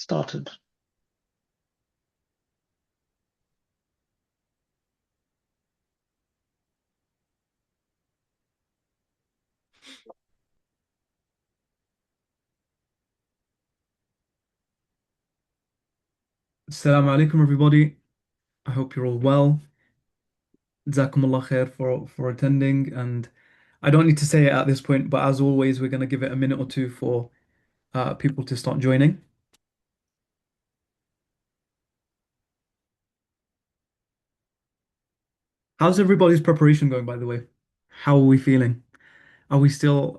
started. Assalamu alaikum, everybody. I hope you're all well. Jazakumullah khair for attending. And I don't need to say it at this point, but as always, we're going to give it a minute or two for people to start joining. How's everybody's preparation going, by the way? How are we feeling? Are we still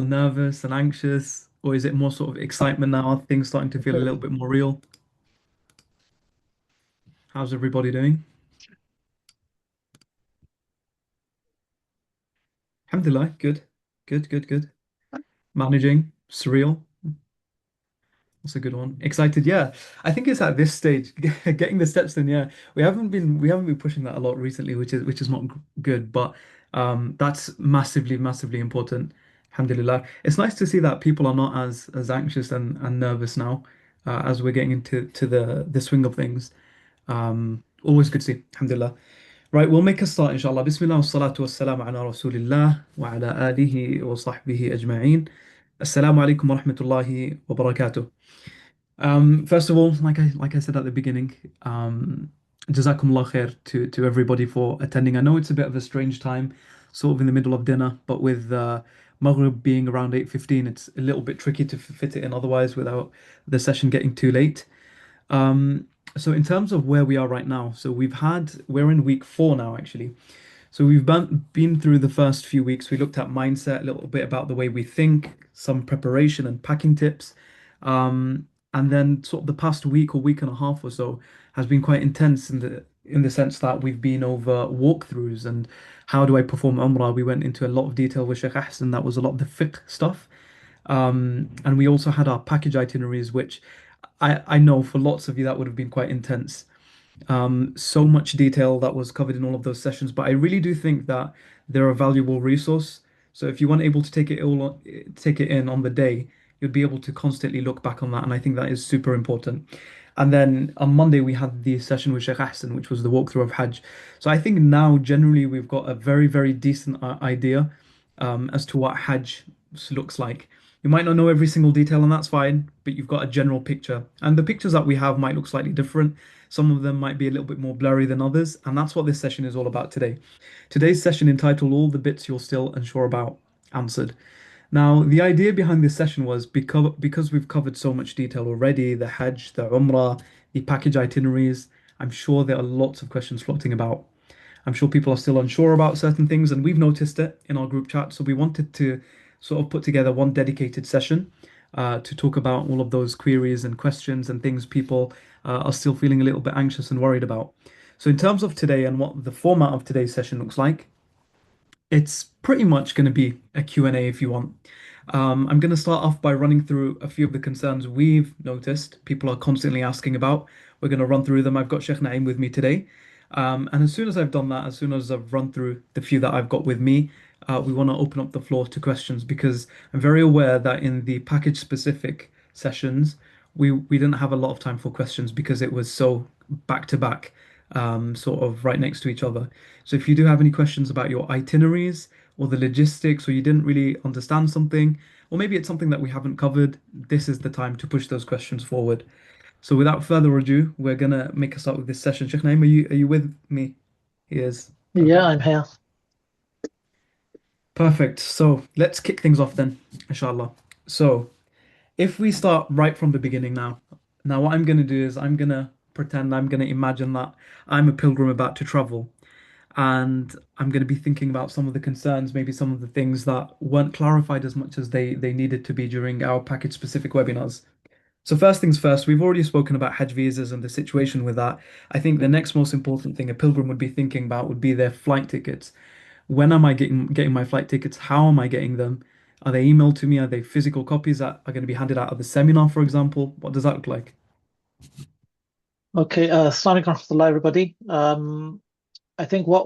nervous and anxious, or is it more sort of excitement now? Are things starting to feel a little bit more real? How's everybody doing? Alhamdulillah, good, good, good, good. Managing, surreal. That's a good one. Excited, yeah. I think it's at this stage, getting the steps in. Yeah, we haven't been pushing that a lot recently, which is not good, but that's massively, massively important. Alhamdulillah. It's nice to see that people are not as anxious and nervous now, as we're getting into the swing of things. Always good to see. Alhamdulillah. Right, we'll make a start, inshallah. Bismillah wa salatu wa salam ala rasulillah wa ala alihi wa sahbihi ajma'in. Assalamu alaikum wa rahmatullahi wa barakatuh. First of all, like I said at the beginning, Jazakumullah khair to everybody for attending. I know it's a bit of a strange time, sort of in the middle of dinner, but with Maghrib being around 8:15, it's a little bit tricky to fit it in otherwise without the session getting too late. Um, so in terms of where we are right now, so we're in week 4 now actually. So we've been through the first few weeks. We looked at mindset, a little bit about the way we think, some preparation and packing tips. And then sort of the past week or week and a half or so has been quite intense in the sense that we've been over walkthroughs and how do I perform Umrah. We went into a lot of detail with Sheikh Ahsan. That was a lot of the fiqh stuff. And we also had our package itineraries, which I know for lots of you that would have been quite intense. So much detail that was covered in all of those sessions, but I really do think that they're a valuable resource. So if you weren't able to take it in on the day, you'd be able to constantly look back on that, and I think that is super important. And then on Monday we had the session with Sheikh Ahsan, which was the walkthrough of Hajj. So I think now generally we've got a very, very decent idea as to what Hajj looks like. You might not know every single detail, and that's fine, but you've got a general picture. And the pictures that we have might look slightly different. Some of them might be a little bit more blurry than others, and that's what this session is all about today. Today's session entitled All the Bits You're Still Unsure About Answered. Now, the idea behind this session was because we've covered so much detail already, the Hajj, the Umrah, the package itineraries, I'm sure there are lots of questions floating about. I'm sure people are still unsure about certain things, and we've noticed it in our group chat. So we wanted to sort of put together one dedicated session to talk about all of those queries and questions and things people are still feeling a little bit anxious and worried about. So in terms of today and what the format of today's session looks like, it's pretty much going to be a Q&A if you want. I'm going to start off by running through a few of the concerns we've noticed people are constantly asking about. We're going to run through them. I've got Sheikh Naeem with me today. And as soon as I've done that, as soon as I've run through the few that I've got with me, we want to open up the floor to questions because I'm very aware that in the package specific sessions, we didn't have a lot of time for questions because it was so back to back, sort of right next to each other. So if you do have any questions about your itineraries or the logistics, or you didn't really understand something, or maybe it's something that we haven't covered, this is the time to push those questions forward. So without further ado, we're gonna make a start with this session. Sheikh Naim, are you with me? He is. Yeah, Perfect. I'm here. Perfect. So let's kick things off then, inshallah. So if we start right from the beginning now what I'm gonna do is I'm gonna imagine that I'm a pilgrim about to travel. And I'm going to be thinking about some of the concerns, maybe some of the things that weren't clarified as much as they needed to be during our package specific webinars. So first things first, we've already spoken about Hajj visas and the situation with that. I think the next most important thing a pilgrim would be thinking about would be their flight tickets. When am I getting my flight tickets? How am I getting them? Are they emailed to me? Are they physical copies that are going to be handed out at the seminar, for example? What does that look like? Okay, Assalamu alaikum warahmatullahi everybody. I think what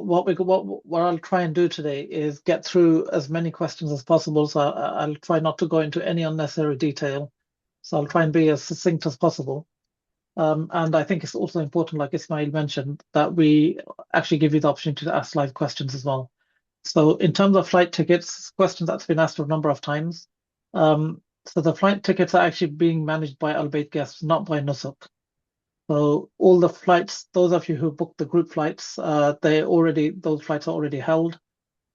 I'll try and do today is get through as many questions as possible. So I'll try not to go into any unnecessary detail. so I'll try and be as succinct as possible. And I think it's also important, like Ismail mentioned, that we actually give you the opportunity to ask live questions as well. So in terms of flight tickets, questions that's been asked a number of times. So the flight tickets are actually being managed by Al Bayt guests, not by Nusuk. So all the flights, those of you who booked the group flights, those flights are already held,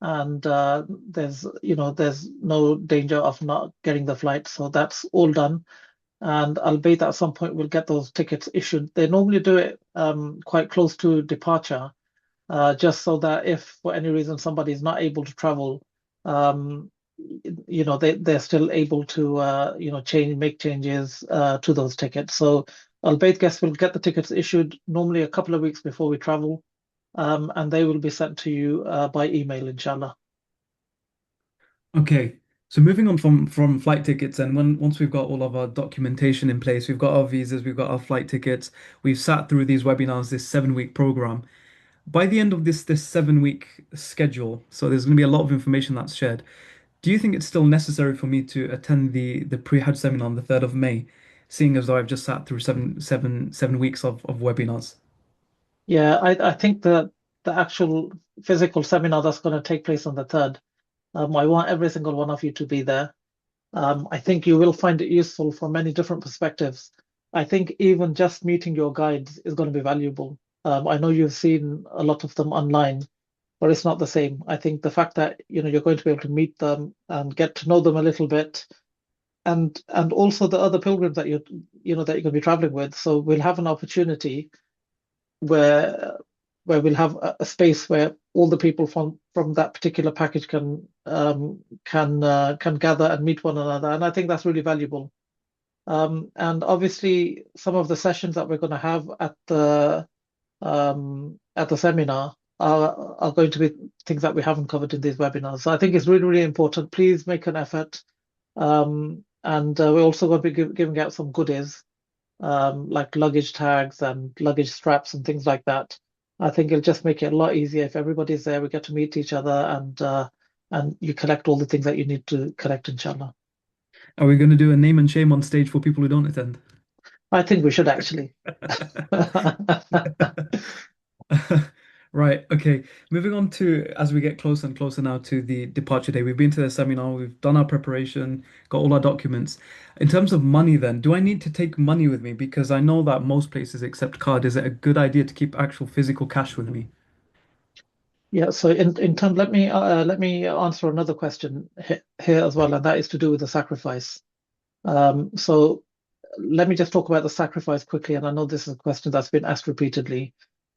and there's no danger of not getting the flight. So that's all done. And albeit at some point we'll get those tickets issued. They normally do it quite close to departure, just so that if for any reason somebody is not able to travel, um, they're still able to make changes to those tickets. So albeit guests will get the tickets issued normally a couple of weeks before we travel, and they will be sent to you by email, inshallah. Okay. So moving on from flight tickets, and once we've got all of our documentation in place, we've got our visas, we've got our flight tickets, we've sat through these webinars, this 7 week program. By the end of this 7 week schedule, so there's going to be a lot of information that's shared. Do you think it's still necessary for me to attend the pre-Hajj seminar on the 3rd of May, seeing as though I've just sat through 7 weeks of webinars? Yeah, I think that the actual physical seminar that's going to take place on the third, I want every single one of you to be there. I think you will find it useful from many different perspectives. I think even just meeting your guides is going to be valuable. I know you've seen a lot of them online, but it's not the same. I think the fact that you're going to be able to meet them and get to know them a little bit, and also the other pilgrims that you're going to be traveling with. So we'll have an opportunity where we'll have a space where all the people from that particular package can gather and meet one another, and I think that's really valuable. And obviously, some of the sessions that we're going to have at the seminar are going to be things that we haven't covered in these webinars. So I think it's really, really important. Please make an effort. And we're also going to be giving out some goodies, like luggage tags and luggage straps and things like that. I think it'll just make it a lot easier if everybody's there. We get to meet each other, and you collect all the things that you need to collect, inshallah. Are we going to do a name and shame on stage for people who don't attend? I think we should actually. Right, okay. Moving on to as we get closer and closer now to the departure day. We've been to the seminar, we've done our preparation, got all our documents. In terms of money, then, do I need to take money with me? Because I know that most places accept card. Is it a good idea to keep actual physical cash with me? Yeah, so in terms, let me answer another question here as well, and that is to do with the sacrifice. So let me just talk about the sacrifice quickly, and I know this is a question that's been asked repeatedly.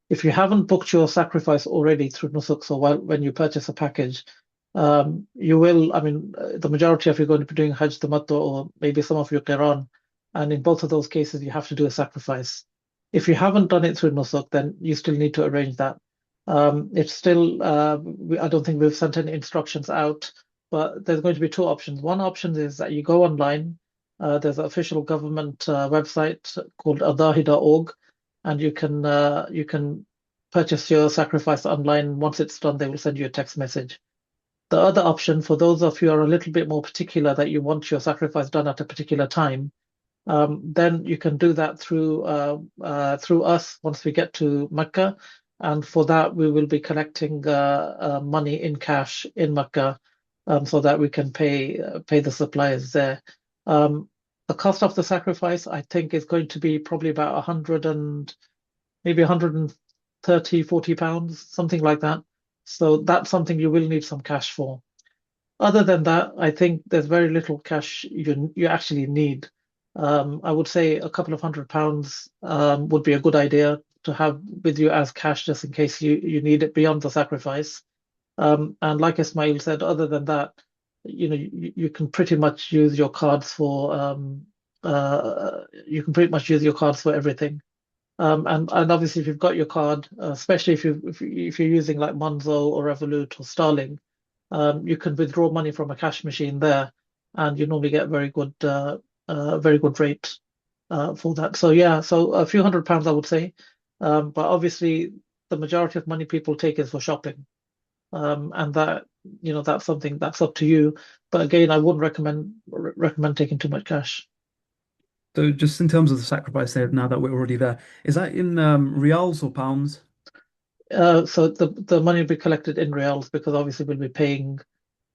If you haven't booked your sacrifice already through Nusuk, so when you purchase a package, you will, I mean, the majority of you are going to be doing Hajj Tamattu or maybe some of your Qiran, and in both of those cases, you have to do a sacrifice. If you haven't done it through Nusuk, then you still need to arrange that. It's still, I don't think we've sent any instructions out, but there's going to be two options. One option is that you go online. There's an official government website called adahi.org, and you can purchase your sacrifice online. Once it's done, they will send you a text message. The other option, for those of you who are a little bit more particular that you want your sacrifice done at a particular time, then you can do that through us once we get to Mecca. And for that, we will be collecting money in cash in Mecca, so that we can pay the suppliers there. Um, the cost of the sacrifice, I think, is going to be probably about 100 and maybe 130, 40 pounds, something like that. So that's something you will need some cash for. Other than that, I think there's very little cash you actually need. I would say a couple of £100 would be a good idea to have with you as cash just in case you need it beyond the sacrifice. And like Ismail said, other than that, you can pretty much use your cards for everything. And obviously, if you've got your card, especially if you're using like Monzo or Revolut or Starling, you can withdraw money from a cash machine there, and you normally get very good rate for that. So yeah, so a few £100 I would say, but obviously the majority of money people take is for shopping, and that's something that's up to you. But again, I wouldn't recommend taking too much cash. So just in terms of the sacrifice there, now that we're already there, is that in reals or pounds? So the money will be collected in reals because obviously we'll be paying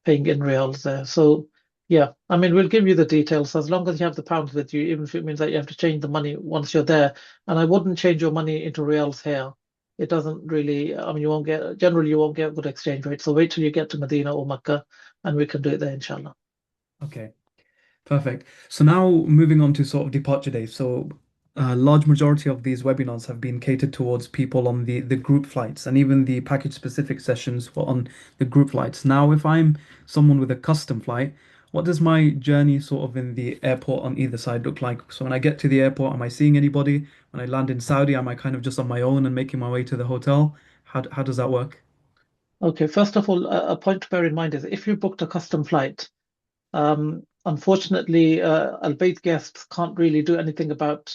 in reals there. So yeah, I mean we'll give you the details as long as you have the pounds with you, even if it means that you have to change the money once you're there. And I wouldn't change your money into reals here. It doesn't really, I mean you won't get generally you won't get good exchange rate. So wait till you get to Medina or Mecca and we can do it there, inshallah. Okay. Perfect. So now moving on to sort of departure days. So a large majority of these webinars have been catered towards people on the group flights, and even the package specific sessions were on the group flights. Now, if I'm someone with a custom flight, what does my journey sort of in the airport on either side look like? So when I get to the airport, am I seeing anybody? When I land in Saudi, am I kind of just on my own and making my way to the hotel? How does that work? Okay, first of all, a point to bear in mind is if you booked a custom flight, unfortunately, Al-Bayt guests can't really do anything about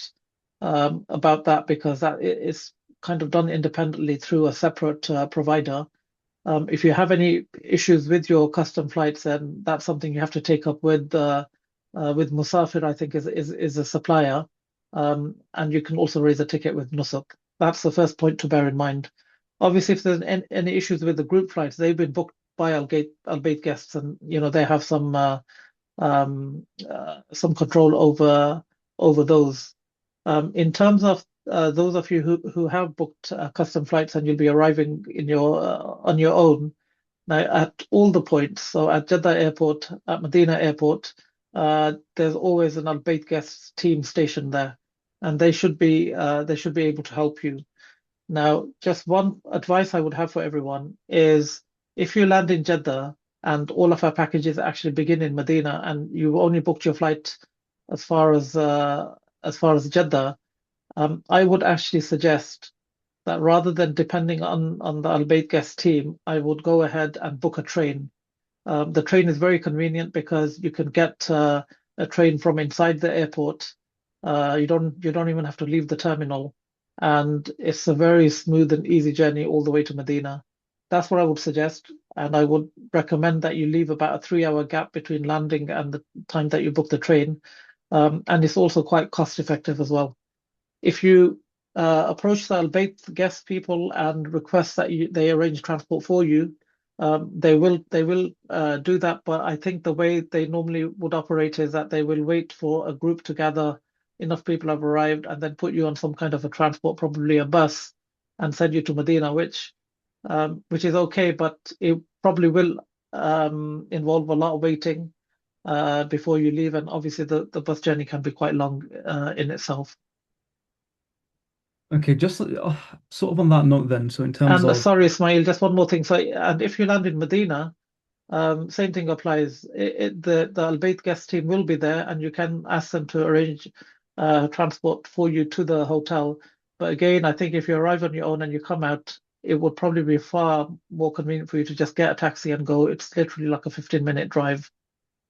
that because is kind of done independently through a separate provider. If you have any issues with your custom flights, then that's something you have to take up with Musafir, I think is a supplier, and you can also raise a ticket with Nusuk. That's the first point to bear in mind. Obviously, if there's any issues with the group flights, they've been booked by Al-Bayt guests, and they have some control over those. In terms of those of you who have booked custom flights and you'll be arriving in your on your own, now at all the points, so at Jeddah Airport, at Medina Airport, there's always an Al Bayt guests team stationed there, and they should be able to help you. Now, just one advice I would have for everyone is if you land in Jeddah and all of our packages actually begin in Medina and you've only booked your flight as far as Jeddah, I would actually suggest that rather than depending on the Al Bayt guest team, I would go ahead and book a train. The train is very convenient because you can get a train from inside the airport. You don't even have to leave the terminal, and it's a very smooth and easy journey all the way to Medina. That's what I would suggest, and I would recommend that you leave about a 3 hour gap between landing and the time that you book the train. And it's also quite cost effective as well. If you approach the Al-Bayt guest people and request that they arrange transport for you, they will do that. But I think the way they normally would operate is that they will wait for a group to gather, enough people have arrived, and then put you on some kind of a transport, probably a bus, and send you to Medina, which is okay, but it probably will involve a lot of waiting before you leave, and obviously the bus journey can be quite long in itself. Okay, just sort of on that note then. So in terms And of sorry, Ismail, just one more thing. So, and if you land in Medina, same thing applies. The Al Bayt guest team will be there, and you can ask them to arrange transport for you to the hotel. But again, I think if you arrive on your own and you come out, it would probably be far more convenient for you to just get a taxi and go. It's literally like a 15-minute drive,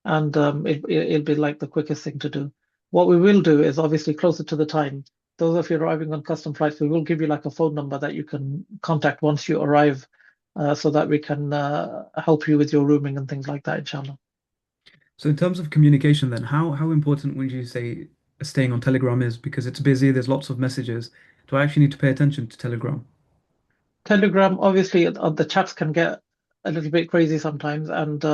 and it'll be like the quickest thing to do. What we will do is obviously closer to the time. Those of you arriving on custom flights, we will give you like a phone number that you can contact once you arrive, so that we can help you with your rooming and things like that, inshallah. So in terms of communication then, how important would you say staying on Telegram is? Because it's busy, there's lots of messages. Do I actually need to pay attention to Telegram? Telegram, obviously, the chats can get a little bit crazy sometimes, and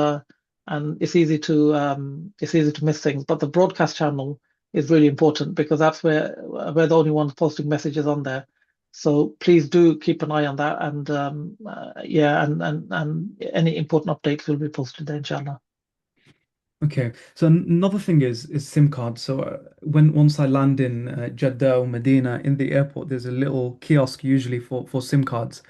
it's easy to miss things. But the broadcast channel is really important because that's where we're the only ones posting messages on there. So please do keep an eye on that, and yeah, and any important updates will be posted there, inshallah. Okay. So another thing is SIM cards. So when once I land in Jeddah or Medina in the airport, there's a little kiosk usually for SIM cards.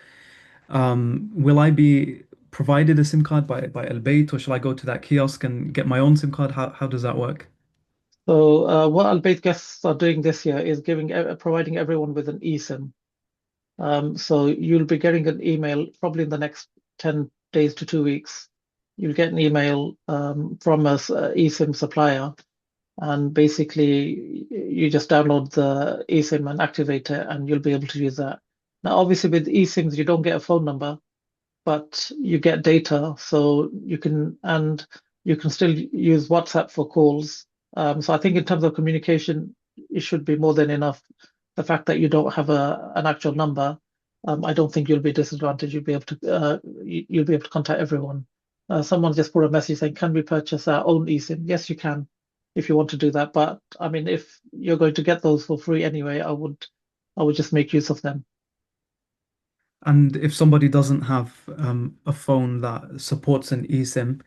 Will I be provided a SIM card by Al Bayt, or shall I go to that kiosk and get my own SIM card? How does that work? So what Al Bayt guests are doing this year is providing everyone with an eSIM. So you'll be getting an email probably in the next 10 days to 2 weeks. You'll get an email from a eSIM supplier, and basically you just download the eSIM and activate it, and you'll be able to use that. Now, obviously, with eSIMs, you don't get a phone number, but you get data, so you can still use WhatsApp for calls. So I think in terms of communication, it should be more than enough. The fact that you don't have an actual number, I don't think you'll be disadvantaged. You'll be able to contact everyone. Someone just put a message saying, "Can we purchase our own eSIM?" Yes, you can, if you want to do that. But I mean, if you're going to get those for free anyway, I would just make use of them. And if somebody doesn't have a phone that supports an eSIM,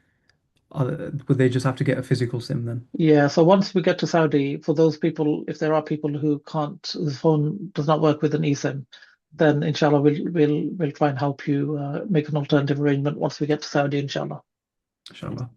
would they just have to get a physical SIM then? Yeah, so once we get to Saudi, for those people, if there are people who can't, whose phone does not work with an eSIM, then inshallah we'll try and help you make an alternative arrangement once we get to Saudi, inshallah. Inshallah.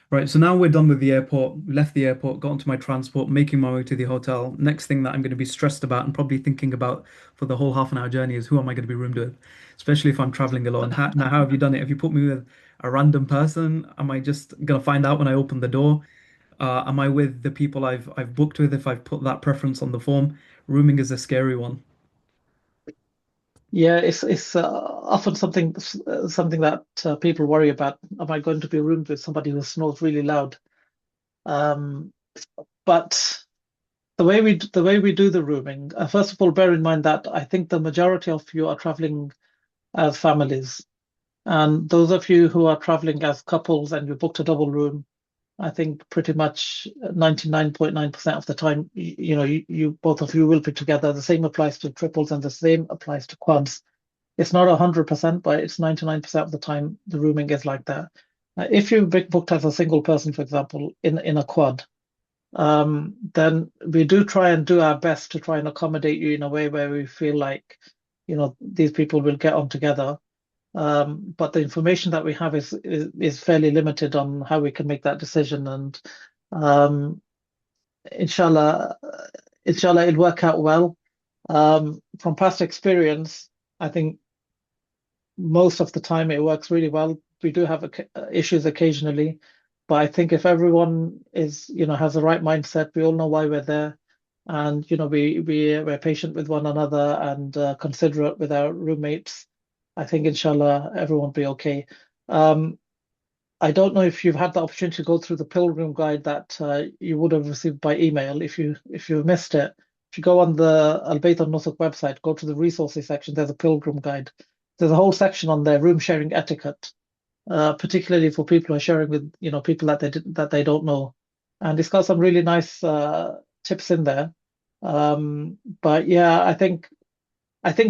Right, so now we're done with the airport, left the airport, got onto my transport, making my way to the hotel. Next thing that I'm going to be stressed about and probably thinking about for the whole half an hour journey is who am I going to be roomed with, especially if I'm traveling alone. Now, how have you done it? Have you put me with a random person? Am I just going to find out when I open the door? Am I with the people I've booked with if I've put that preference on the form? Rooming is a scary one. Yeah, it's often something that people worry about. Am I going to be roomed with somebody who snores really loud? Um, but the way we do the rooming, first of all, bear in mind that I think the majority of you are traveling as families. And those of you who are traveling as couples and you booked a double room, I think pretty much 99.9% of the time, you both of you will be together. The same applies to triples and the same applies to quads. It's not 100%, but it's 99% of the time the rooming is like that. If you booked as a single person, for example, in a quad, then we do try and do our best to try and accommodate you in a way where we feel like, these people will get on together. But the information that we have is fairly limited on how we can make that decision. And um, inshallah, inshallah, it'll work out well. From past experience, I think most of the time it works really well. We do have issues occasionally, but I think if everyone has the right mindset, we all know why we're there, and we're patient with one another and considerate with our roommates. I think inshallah everyone will be okay. Um, I don't know if you've had the opportunity to go through the pilgrim guide that you would have received by email. If you missed it, if you go on the Al-Bayt al-Nusuk website, go to the resources section, there's a pilgrim guide. There's a whole section on there, room sharing etiquette, particularly for people who are sharing with people that they don't know, and it's got some really nice tips in there. But yeah, I think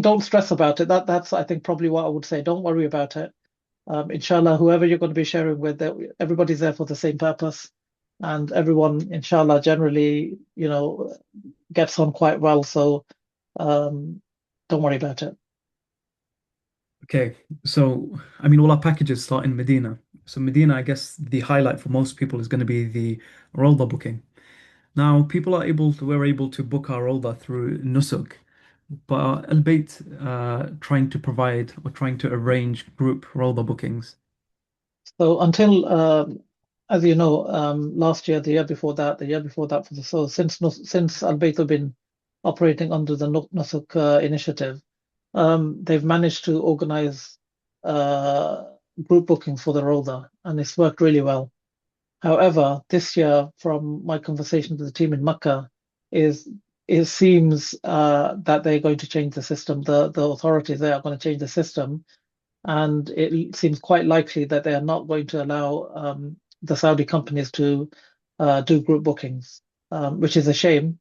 don't stress about it. That's I think probably what I would say. Don't worry about it. Inshallah, whoever you're going to be sharing with, everybody's there for the same purpose, and everyone, inshallah, generally, gets on quite well. So um, don't worry about it. Okay, so I mean, all our packages start in Medina. So Medina, I guess the highlight for most people is going to be the Rolda booking. Now, we're able to book our Rolda through Nusuk, but are Al Bayt trying to provide or trying to arrange group Rolda bookings? So until, as you know, last year, the year before that, since Al Bayt have been operating under the Nusuk initiative, they've managed to organize uh, group bookings for the Roda, and it's worked really well. However, this year, from my conversation with the team in Makkah, is it seems that they're going to change the system. The authorities there are going to change the system, and it seems quite likely that they are not going to allow the Saudi companies to do group bookings, which is a shame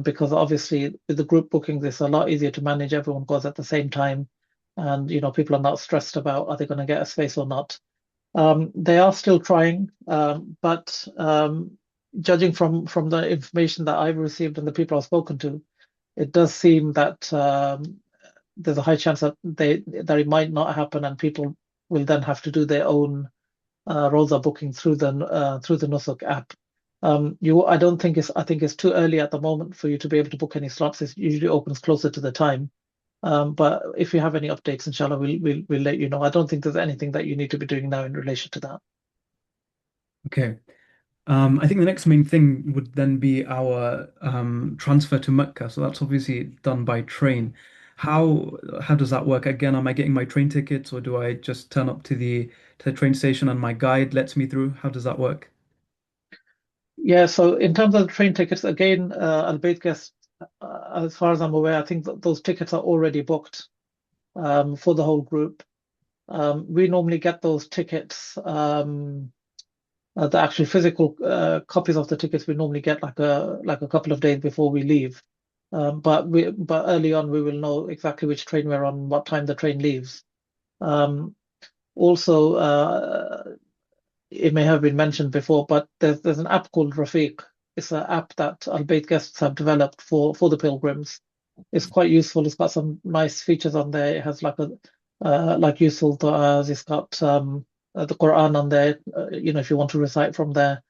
because obviously with the group bookings, it's a lot easier to manage. Everyone goes at the same time, and people are not stressed about are they going to get a space or not. They are still trying, but judging from the information that I've received and the people I've spoken to, it does seem that there's a high chance that it might not happen, and people will then have to do their own Rosa booking through the Nusuk app. I don't think I think it's too early at the moment for you to be able to book any slots. It usually opens closer to the time. But if you have any updates, inshallah, we'll let you know. I don't think there's anything that you need to be doing now in relation to that. Okay. I think the next main thing would then be our transfer to Mecca. So that's obviously done by train. How does that work? Again, am I getting my train tickets or do I just turn up to the train station and my guide lets me through? How does that work? Yeah, so in terms of the train tickets, again, Al-Bayt guests, as far as I'm aware, I think that those tickets are already booked for the whole group. We normally get those tickets, the actual physical copies of the tickets we normally get like a couple of days before we leave. But early on we will know exactly which train we're on, what time the train leaves. Um, Also, it may have been mentioned before, but there's an app called Rafiq. It's an app that Al Bayt guests have developed for the pilgrims. It's quite useful. It's got some nice features on there. It has like a like useful du'as. It's got the Quran on there. If you want to recite from there.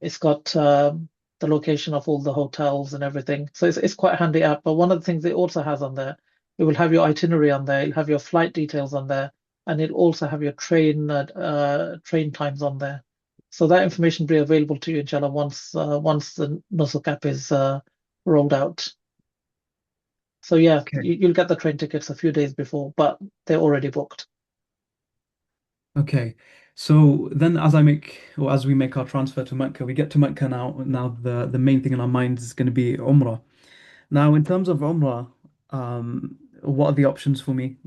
It's got the location of all the hotels and everything. So it's quite a handy app. But one of the things it also has on there, it will have your itinerary on there, it'll have your flight details on there, and it'll also have your train times on there. So that information will be available to you, inshallah, once the Nusuk app is rolled out. So yeah, Okay. you'll get the train tickets a few days before, but they're already booked. Okay. So then as we make our transfer to Mecca, we get to Mecca now. Now the main thing in our minds is going to be Umrah. Now, in terms of Umrah, what are the options for me?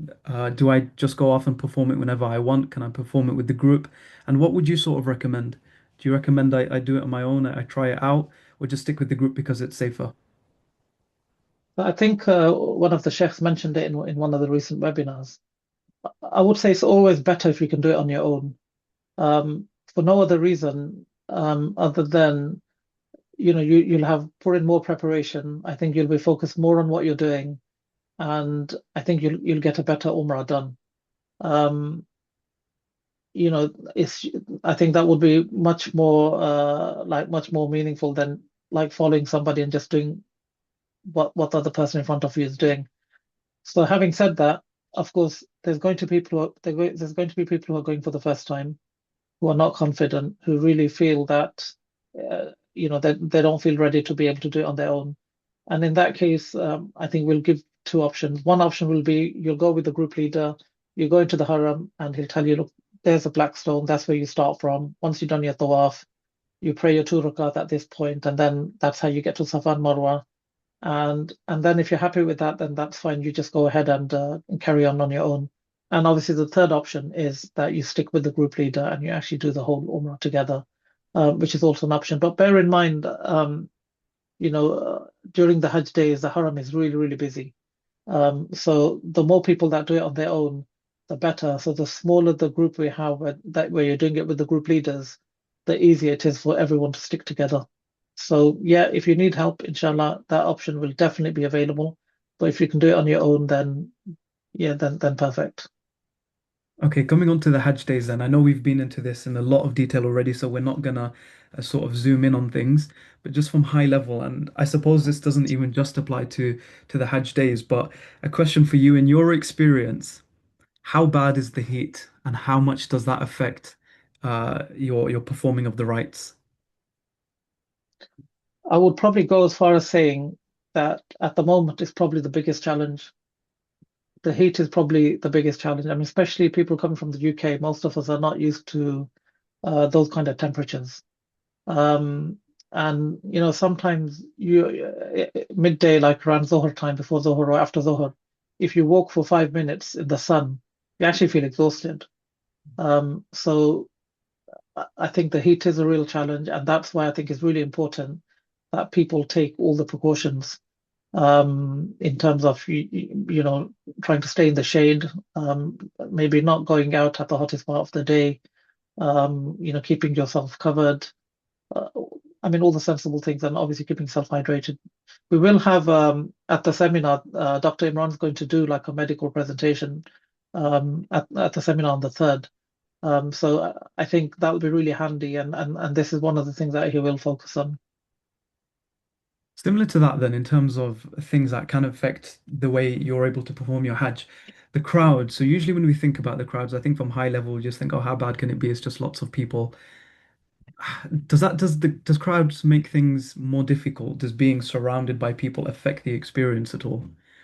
Do I just go off and perform it whenever I want? Can I perform it with the group? And what would you sort of recommend? Do you recommend I do it on my own, I try it out, or just stick with the group because it's safer? But I think one of the sheikhs mentioned it in one of the recent webinars. I would say it's always better if you can do it on your own. For no other reason other than you'll have put in more preparation. I think you'll be focused more on what you're doing, and I think you'll get a better Umrah done. Um, it's I think that would be much more much more meaningful than like following somebody and just doing what the other person in front of you is doing. So having said that, of course, there's going to be people who are going for the first time, who are not confident, who really feel that they don't feel ready to be able to do it on their own. And in that case, I think we'll give two options. One option will be you'll go with the group leader, you go into the haram, and he'll tell you, look, there's a black stone, that's where you start from. Once you've done your tawaf, you pray your 2 rakat at this point, and then that's how you get to Safa and Marwa. And then if you're happy with that, then that's fine. You just go ahead and carry on your own. And obviously, the third option is that you stick with the group leader and you actually do the whole Umrah together, which is also an option. But bear in mind, during the Hajj days, the Haram is really, really busy. So the more people that do it on their own, the better. So the smaller the group we have, where you're doing it with the group leaders, the easier it is for everyone to stick together. So yeah, if you need help, inshallah, that option will definitely be available. But if you can do it on your own, then yeah, then perfect. Okay, coming on to the Hajj days then. I know we've been into this in a lot of detail already, so we're not gonna sort of zoom in on things, but just from high level, and I suppose this doesn't even just apply to the Hajj days, but a question for you in your experience. How bad is the heat, and how much does that affect your performing of the rites? I would probably go as far as saying that at the moment it's probably the biggest challenge. The heat is probably the biggest challenge. I mean, especially people coming from the UK, most of us are not used to those kind of temperatures. Um, and sometimes midday, like around Zohar time, before Zohar or after Zohar, if you walk for 5 minutes in the sun, you actually feel exhausted. So I think the heat is a real challenge, and that's why I think it's really important that people take all the precautions in terms of trying to stay in the shade, maybe not going out at the hottest part of the day, keeping yourself covered. uh, I mean, all the sensible things, and obviously keeping self hydrated. We will have at the seminar, Dr. Imran's going to do like a medical presentation at the seminar on the 3rd. So I think that will be really handy, and this is one of the things that he will focus on. Similar to that, then, in terms of things that can affect the way you're able to perform your Hajj, the crowd. So usually when we think about the crowds, I think from high level, we just think, oh, how bad can it be? It's just lots of people. Does crowds make things more difficult? Does being surrounded by people affect the experience at all?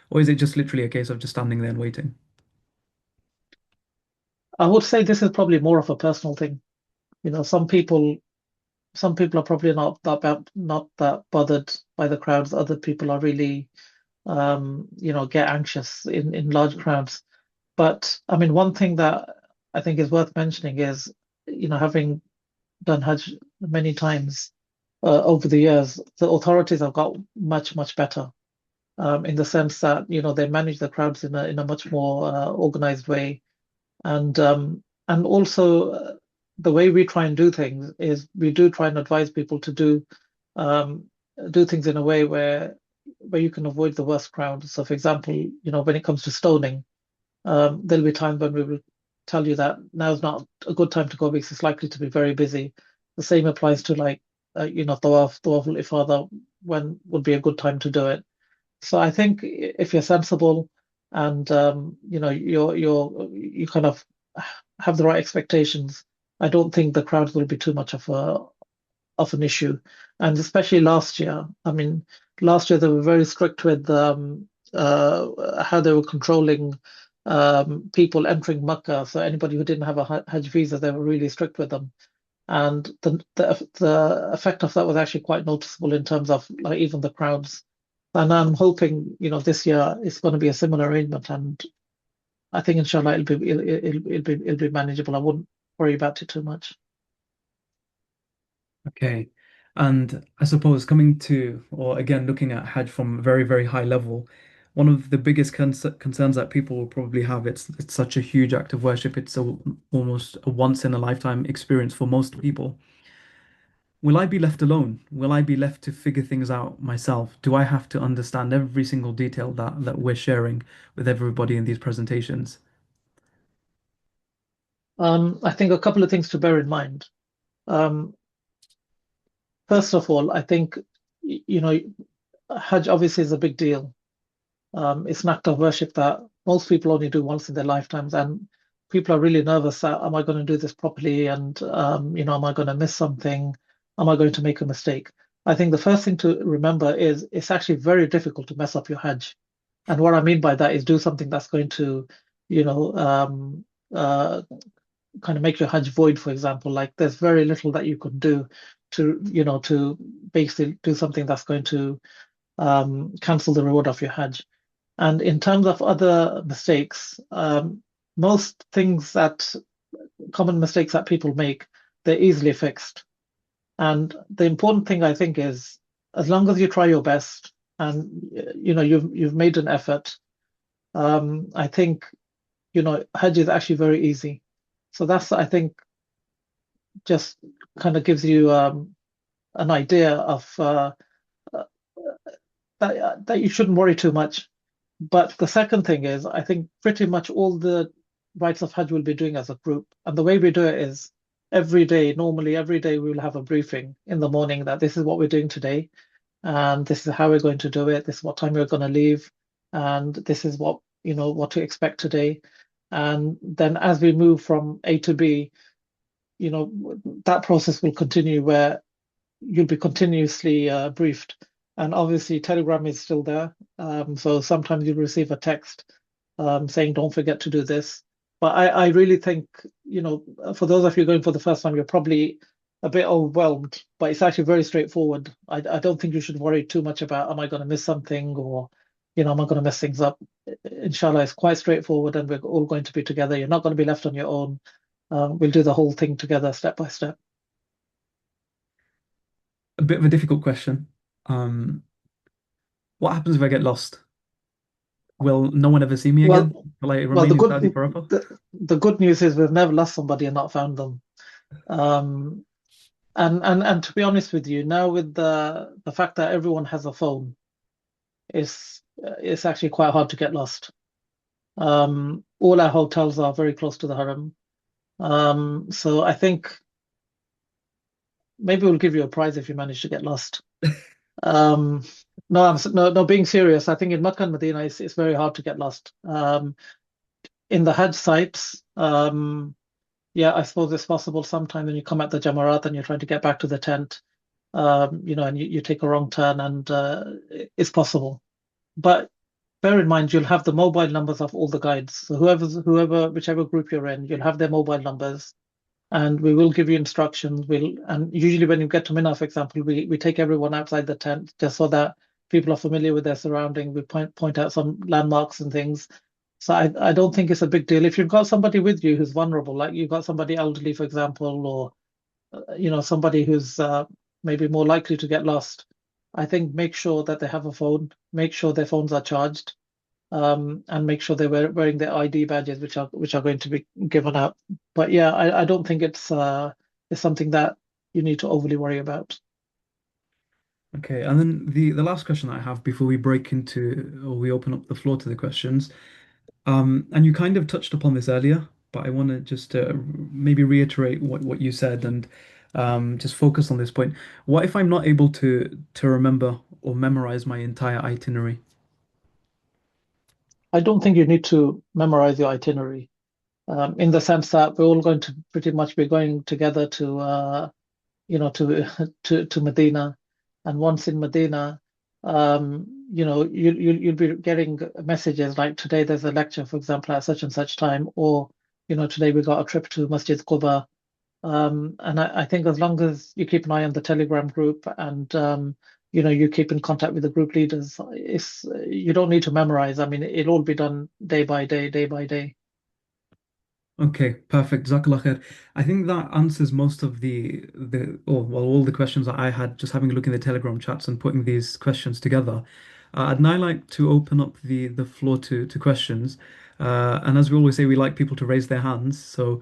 Or is it just literally a case of just standing there and waiting? I would say this is probably more of a personal thing. Some people some people are probably not that bothered by the crowds. Other people are really get anxious in large crowds. But I mean, one thing that I think is worth mentioning is, having done Hajj many times over the years, the authorities have got much, much better in the sense that, they manage the crowds in a much more organized way. And also the way we try and do things is we do try and advise people to um, do things in a way where you can avoid the worst crowd. So, for example, when it comes to stoning, there'll be times when we will tell you that now's not a good time to go because it's likely to be very busy. The same applies to like, tawaf al-ifada, when would be a good time to do it. So I think if you're sensible and you kind of have the right expectations, I don't think the crowds will be too much of an issue. And especially last year, I mean, last year they were very strict with how they were controlling people entering Mecca. So anybody who didn't have a Hajj visa, they were really strict with them. And the effect of that was actually quite noticeable in terms of like even the crowds. And I'm hoping, this year it's going to be a similar arrangement, and I think inshallah it'll be manageable. I wouldn't worry about it too much. Okay. And I suppose coming to, or again, looking at Hajj from a very, very high level, one of the biggest concerns that people will probably have, it's such a huge act of worship. It's almost a once in a lifetime experience for most people. Will I be left alone? Will I be left to figure things out myself? Do I have to understand every single detail that we're sharing with everybody in these presentations? I think a couple of things to bear in mind. Um, First of all, I think Hajj obviously is a big deal. It's an act of worship that most people only do once in their lifetimes, and people are really nervous that am I going to do this properly, and am I going to miss something? Am I going to make a mistake? I think the first thing to remember is it's actually very difficult to mess up your Hajj, and what I mean by that is do something that's going to, you know, uh, kind of make your Hajj void, for example. Like there's very little that you can do to basically do something that's going to cancel the reward of your Hajj. And in terms of other mistakes, most things common mistakes that people make, they're easily fixed. And the important thing I think is, as long as you try your best and you've made an effort, I think Hajj is actually very easy. So that's, I think, just kind of gives you an idea of that you shouldn't worry too much. But the second thing is, I think pretty much all the rites of Hajj will be doing as a group. And the way we do it is every day, normally every day we will have a briefing in the morning that this is what we're doing today, and this is how we're going to do it, this is what time we're going to leave, and this is what to expect today. And then as we move from A to B, that process will continue where you'll be continuously briefed. And obviously, Telegram is still there. So sometimes you'll receive a text saying, don't forget to do this. But I really think, for those of you going for the first time, you're probably a bit overwhelmed, but it's actually very straightforward. I don't think you should worry too much about, am I going to miss something, or, am I going to mess things up? Inshallah, it's quite straightforward, and we're all going to be together. You're not going to be left on your own. We'll do the whole thing together, step by step. A bit of a difficult question. Um, what happens if I get lost? Will no one ever see me again? Well, Will I well, remain in Saudi forever? the good news is we've never lost somebody and not found them. Um, and to be honest with you, now with the fact that everyone has a phone, it's actually quite hard to get lost. All our hotels are very close to the Haram. So I think maybe we'll give you a prize if you manage to get lost. Um, no, no, being serious. I think in Makkah and Medina, it's very hard to get lost. In the Hajj sites, yeah, I suppose it's possible sometime when you come at the Jamarat and you're trying to get back to the tent, and you take a wrong turn, and it's possible. But bear in mind, you'll have the mobile numbers of all the guides. So whichever group you're in, you'll have their mobile numbers, and we will give you instructions. And usually when you get to Mina, for example, we take everyone outside the tent just so that people are familiar with their surrounding. We point out some landmarks and things. So I don't think it's a big deal. If you've got somebody with you who's vulnerable, like you've got somebody elderly, for example, or somebody who's maybe more likely to get lost, I think make sure that they have a phone, make sure their phones are charged, and make sure they're wearing their ID badges, which are going to be given out. But yeah, I don't think it's something that you need to overly worry about. Okay, and then the last question that I have before we break into or we open up the floor to the questions. And you kind of touched upon this earlier, but I want to just maybe reiterate what you said and just focus on this point. What if I'm not able to remember or memorize my entire itinerary? I don't think you need to memorize your itinerary, in the sense that we're all going to pretty much be going together to to to Medina, and once in Medina, you'll be getting messages like today there's a lecture, for example, at such and such time, or today we got a trip to Masjid Quba. And I think as long as you keep an eye on the Telegram group and you keep in contact with the group leaders, you don't need to memorize. I mean, it'll all be done day by day, day by day. Okay, perfect. Jazakallah khair. I think that answers most of all the questions that I had just having a look in the Telegram chats and putting these questions together. I'd now like to open up the floor to questions. And as we always say, we like people to raise their hands. So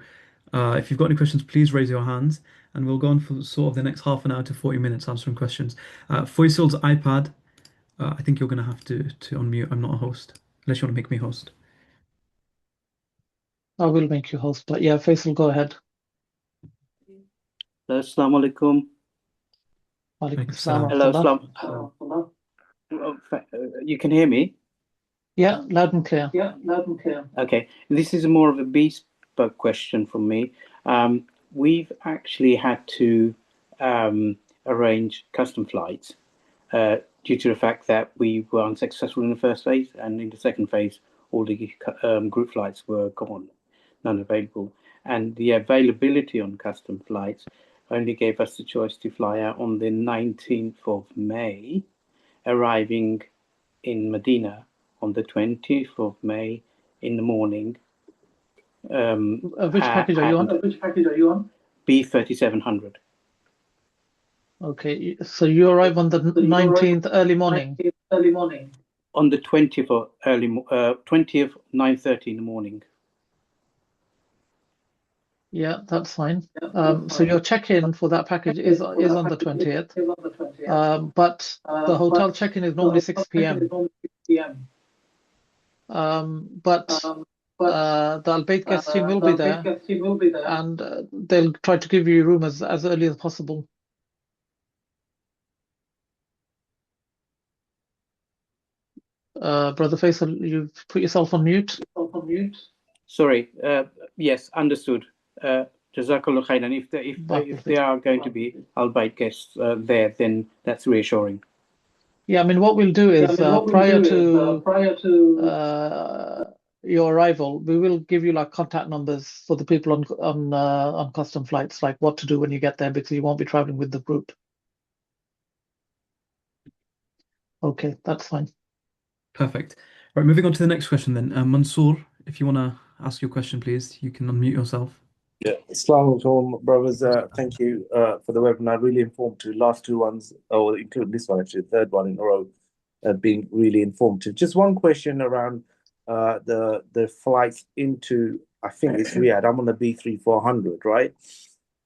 if you've got any questions, please raise your hands, and we'll go on for sort of the next half an hour to 40 minutes answering questions. Faisal's iPad, I think you're going to have to unmute. I'm not a host, unless you want to make me host. I will make you host, but yeah, Faisal, go ahead. Hello, Assalamu alaikum. Walaikum Alaikum assalam wa salam. Hello, rahmatullah. Assalam. You can hear me? Yeah, loud and clear. Okay. This is more of a bespoke question from me. We've actually had to arrange custom flights due to the fact that we were unsuccessful in the first phase, and in the second phase, all the group flights were gone, none available. And the availability on custom flights only gave us the choice to fly out on the 19th of May, arriving in Medina on the 20th of May in the morning. Which package are you on? B3700. Okay, so you arrive on the 19th early morning. On the 20th of 9:30 in the morning. Yeah, that's fine. So your check-in for that package is on the 20th. But the hotel check-in is normally 6 p.m. But the Al-Bayt guest team will be there, and they'll try to give you a room as early as possible. Brother Faisal, you've put yourself on mute. Sorry. Yes, understood. Jazakallah khairan. If there are going to be al-Bayt guests there, then that's reassuring. Yeah, I mean, what we'll do is prior to your arrival, we will give you like contact numbers for the people on custom flights, like what to do when you get there, because you won't be traveling with the group. Okay, that's fine. Perfect. Right, moving on to the next question then. Mansoor, if you want to ask your question, please, you can unmute yourself. Yeah, Assalamu alaikum, brothers. Thank you for the webinar. Really informative. Last two ones, or including this one, actually, the third one in a row, being really informative. Just one question around the flights into, I think it's Riyadh. I'm on the B3400, right?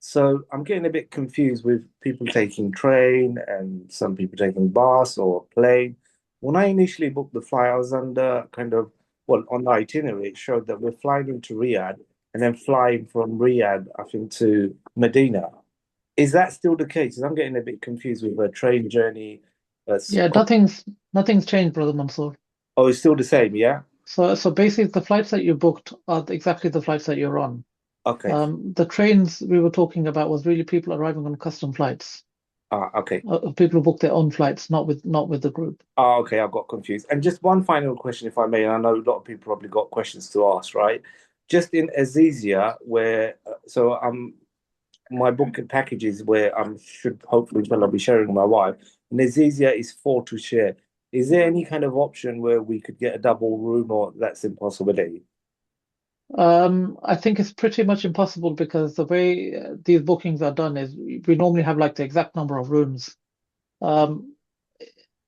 So I'm getting a bit confused with people taking train and some people taking bus or plane. When I initially booked the flight, I was under well, on the itinerary, it showed that we're flying into Riyadh and then flying from Riyadh, I think, to Medina. Is that still the case? 'Cause I'm getting a bit confused with a train journey. Yeah, nothing's changed, Brother Mansour. Oh, it's still the same, yeah? So basically, the flights that you booked are exactly the flights that you're on. Okay. The trains we were talking about was really people arriving on custom flights. Okay. People who book their own flights, not with the group. Okay, I got confused. And just one final question, if I may, and I know a lot of people probably got questions to ask, right? Just in Azizia, where so my booking packages where I should hopefully I'll be sharing with my wife, and Azizia is 4 to share. Is there any kind of option where we could get a double room, or that's impossibility? I think it's pretty much impossible because the way these bookings are done is we normally have like the exact number of rooms. Um,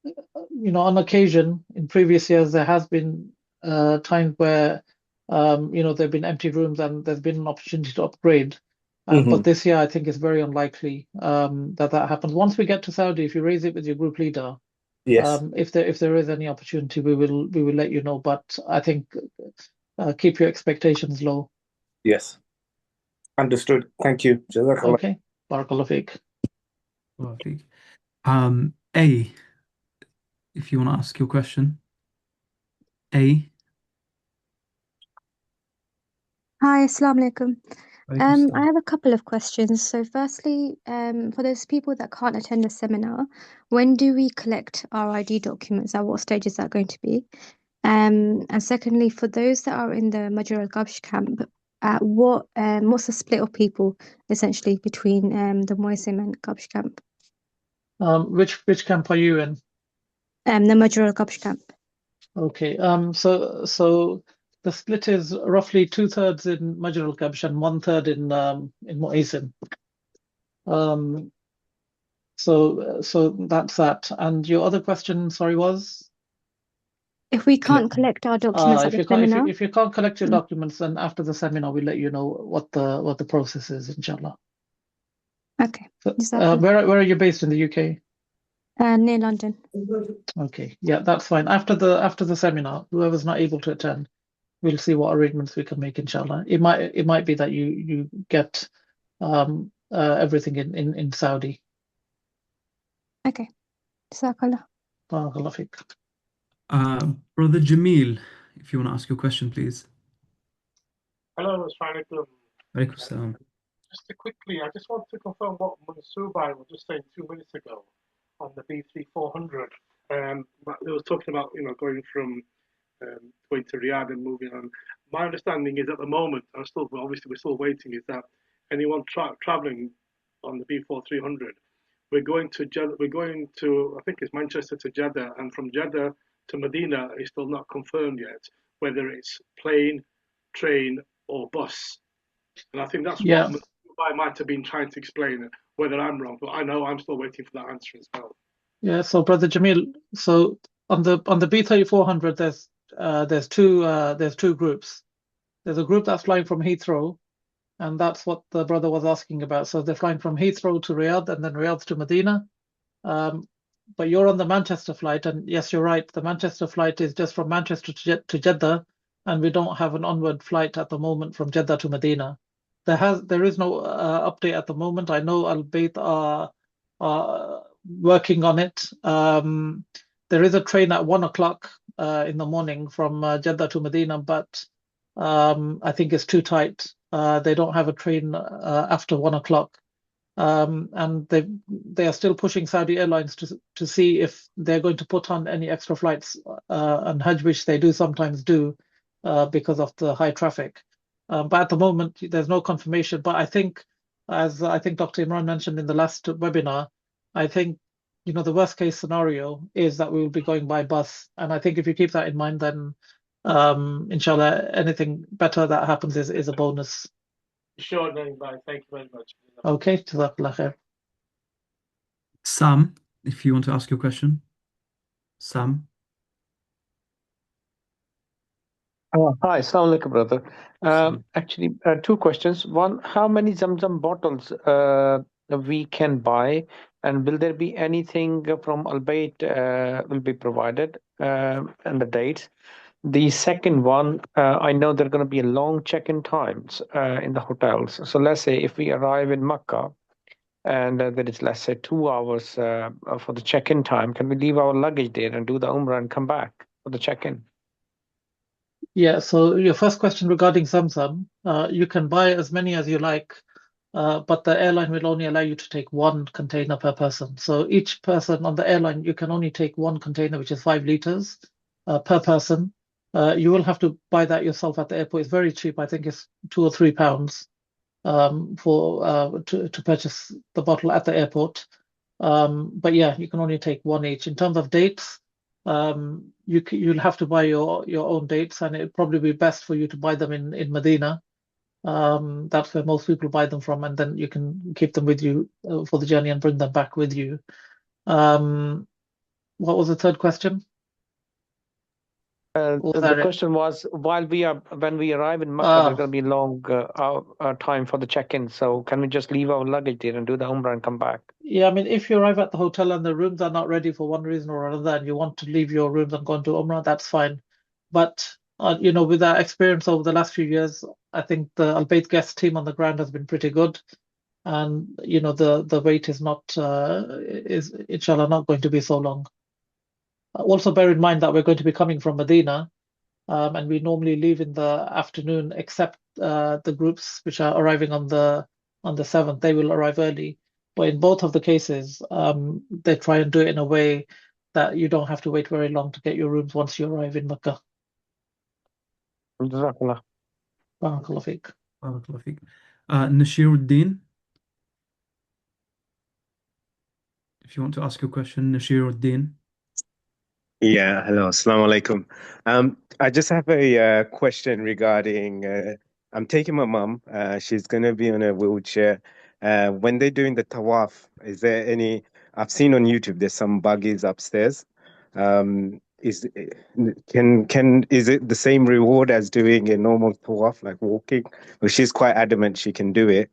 on occasion in previous years, there has been times where, there've been empty rooms and there's been an opportunity to upgrade. But this year, I think it's very unlikely that that happens. Once we get to Saudi, if you raise it with your group leader, Yes. if there is any opportunity, we will let you know. But I think keep your expectations low. Yes. Understood. Thank you. Jazakallah. Okay. Barakallah fiik. Perfect. A, if you want to ask your question. A. Hi, Assalamu alaikum. Alaikum I have a couple of questions. So, firstly, for those people that can't attend the seminar, when do we collect our ID documents? At what stage is that going to be? And secondly, for those that are in the Major al Gabsh camp, what's the split of people essentially between the Moisim and Gabsh camp? Which camp are you in? The Major al Gabsh camp. Okay. So the split is roughly 2/3 in Majr al-Kabsh and 1/3 in Mu'asim. So that's that. And your other question, sorry, was? If we can't collect our documents at If the you can't seminar, if you can't collect your documents, then after the seminar we'll let you know what the process is, inshallah. okay. So, Jazakallah. where are you based in the UK? Near London. Okay, yeah, that's fine. After the seminar, whoever's not able to attend, we'll see what arrangements we can make, inshallah. It might be that you get everything in Saudi. Okay. Jazakallah. Barakallah fiik. Brother Jamil, if you want to ask your question, please. Hello, Assalamualaikum. Alaikum salam. Just quickly, I just want to confirm what Mansubai was just saying 2 minutes ago on the B3400. They was talking about going to Riyadh and moving on. My understanding is at the moment, we're still waiting, is that anyone traveling on the B4300, we're going to I think it's Manchester to Jeddah, and from Jeddah to Medina is still not confirmed yet whether it's plane, train, or bus. And I think that's what I might have been trying to explain, whether I'm wrong, but I know I'm still waiting for that answer as well. Yeah, so Brother Jamil, so on the B3400, there's two groups. There's a group that's flying from Heathrow, and that's what the brother was asking about. So they're flying from Heathrow to Riyadh and then Riyadh to Medina. But you're on the Manchester flight, and yes, you're right. The Manchester flight is just from Manchester to Jeddah, and we don't have an onward flight at the moment from Jeddah to Medina. There is no update at the moment. I know Al Bayt are working on it. There is a train at 1 o'clock in the morning from Jeddah to Medina, but I think it's too tight. They don't have a train after 1 o'clock. And they are still pushing Saudi Airlines to see if they're going to put on any extra flights on Hajj, which they do sometimes do because of the high traffic. But at the moment, there's no confirmation. But I think, as I think Dr. Imran mentioned in the last webinar, I think the worst case scenario is that we will be going by bus. And I think if you keep that in mind, then inshallah, anything better that happens is a bonus. Sure, bye. Thank you very much. Okay, Jazakallah khair. Sam, if you want to ask your question. Sam. Hi, Assalamu alaikum, brother. Actually, two questions. One, how many Zamzam bottles we can buy, and will there be anything from Al Bayt will be provided, and the dates? The second one, I know there are going to be long check-in times in the hotels. So let's say if we arrive in Makkah and there is, let's say, 2 hours for the check-in time, can we leave our luggage there and do the Umrah and come back for the check-in? Yeah, so your first question regarding Zamzam, you can buy as many as you like, but the airline will only allow you to take one container per person. So each person on the airline, you can only take one container, which is 5 liters per person. You will have to buy that yourself at the airport. It's very cheap. I think it's £2 or £3. to purchase the bottle at the airport. But yeah, you can only take one each. In terms of dates, you'll have to buy your own dates, and it'd probably be best for you to buy them in Medina. That's where most people buy them from, and then you can keep them with you for the journey and bring them back with you. What was the third question? Or was The that it? question was, when we arrive in Makkah, there's Ah, going to be long time for the check-in. So can we just leave our luggage there and do the Umrah and come back? yeah, I mean, if you arrive at the hotel and the rooms are not ready for one reason or another, and you want to leave your rooms and go into Umrah, that's fine. But with our experience over the last few years, I think the Al Bayt guest team on the ground has been pretty good, and the wait is inshallah not going to be so long. Also, bear in mind that we're going to be coming from Medina, and we normally leave in the afternoon, except the groups which are arriving on the 7th. They will arrive early. But in both of the cases, they try and do it in a way that you don't have to wait very long to get your rooms once you arrive in Mecca. Jazakallah. Barakallah feek. Barakallah feek. Nashiruddin, if you want to ask your question, Nashiruddin. Yeah, hello, assalamu alaikum. I just have a question regarding I'm taking my mum. She's gonna be on a wheelchair. When they're doing the tawaf, is there any? I've seen on YouTube there's some buggies upstairs. Is is it the same reward as doing a normal tawaf, like walking? Well, she's quite adamant she can do it.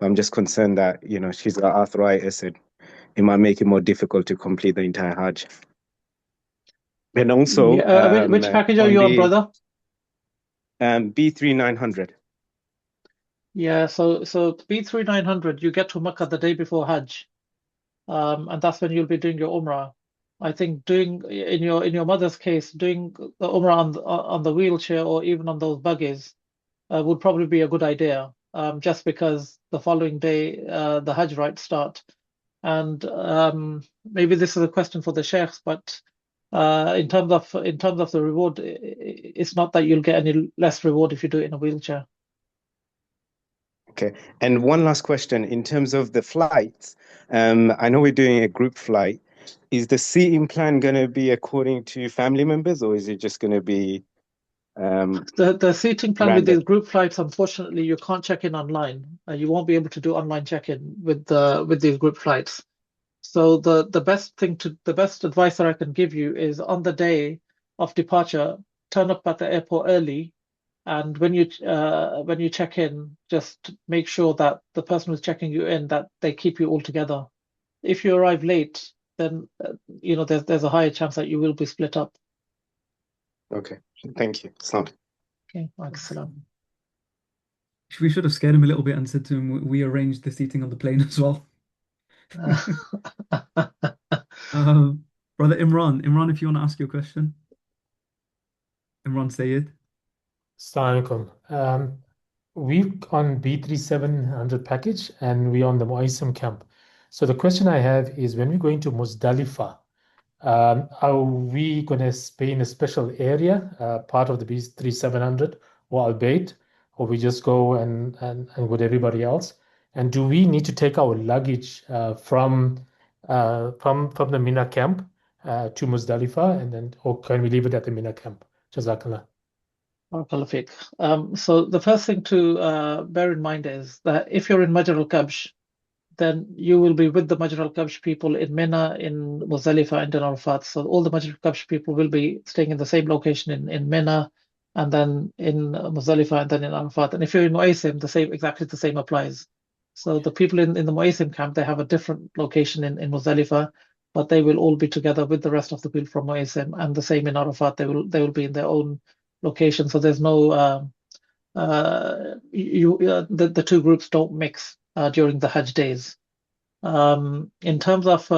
I'm just concerned that she's got arthritis and it might make it more difficult to complete the entire Hajj. And also Yeah, which package are on you on, the brother? B3900. Yeah, so B3900, you get to Mecca the day before Hajj, and that's when you'll be doing your Umrah. I think doing in your mother's case, doing the Umrah on the wheelchair or even on those buggies would probably be a good idea. Just because the following day the Hajj rites start, and maybe this is a question for the sheikhs, but in terms of the reward, it's not that you'll get any less reward if you do it in a wheelchair. Okay. And one last question. In terms of the flights, I know we're doing a group flight. Is the seating plan going to be according to family members, or is it just going to be The seating plan with random? these group flights, unfortunately, you can't check in online. You won't be able to do online check-in with these group flights. So the best advice that I can give you is on the day of departure, turn up at the airport early, and when you check in, just make sure that the person who's checking you in, that they keep you all together. If you arrive late, then there's a higher chance that you will be split up. Okay. Thank you. Assalam. Okay, Waalaikumsalam. We should have scared him a little bit and said to him, we arranged the seating on the plane as well. Brother Imran, if you want to ask your question. Imran Sayed. Assalamu alaikum. We're on B3700 package and we're on the Muaisim camp. So the question I have is when we're going to Muzdalifah, are we going to stay in a special area, part of the B3700 or Al-Bayt, or we just go and with everybody else? And do we need to take our luggage from the Mina camp to Muzdalifah, and then, or can we leave it at the Mina camp? Jazakallah. Barakallah feek. So the first thing to bear in mind is that if you're in Majr al-Kabsh, then you will be with the Majr al-Kabsh people in Mina, in Muzdalifah, and in Arafat. So all the Majr al-Kabsh people will be staying in the same location in Mina, and then in Muzdalifah, and then in Arafat. And if you're in Muaisim, exactly the same applies. So the people in the Muaisim camp, they have a different location in Muzdalifah, but they will all be together with the rest of the people from Muaisim, and the same in Arafat. They will be in their own location. So there's no the two groups don't mix during the Hajj days. In terms of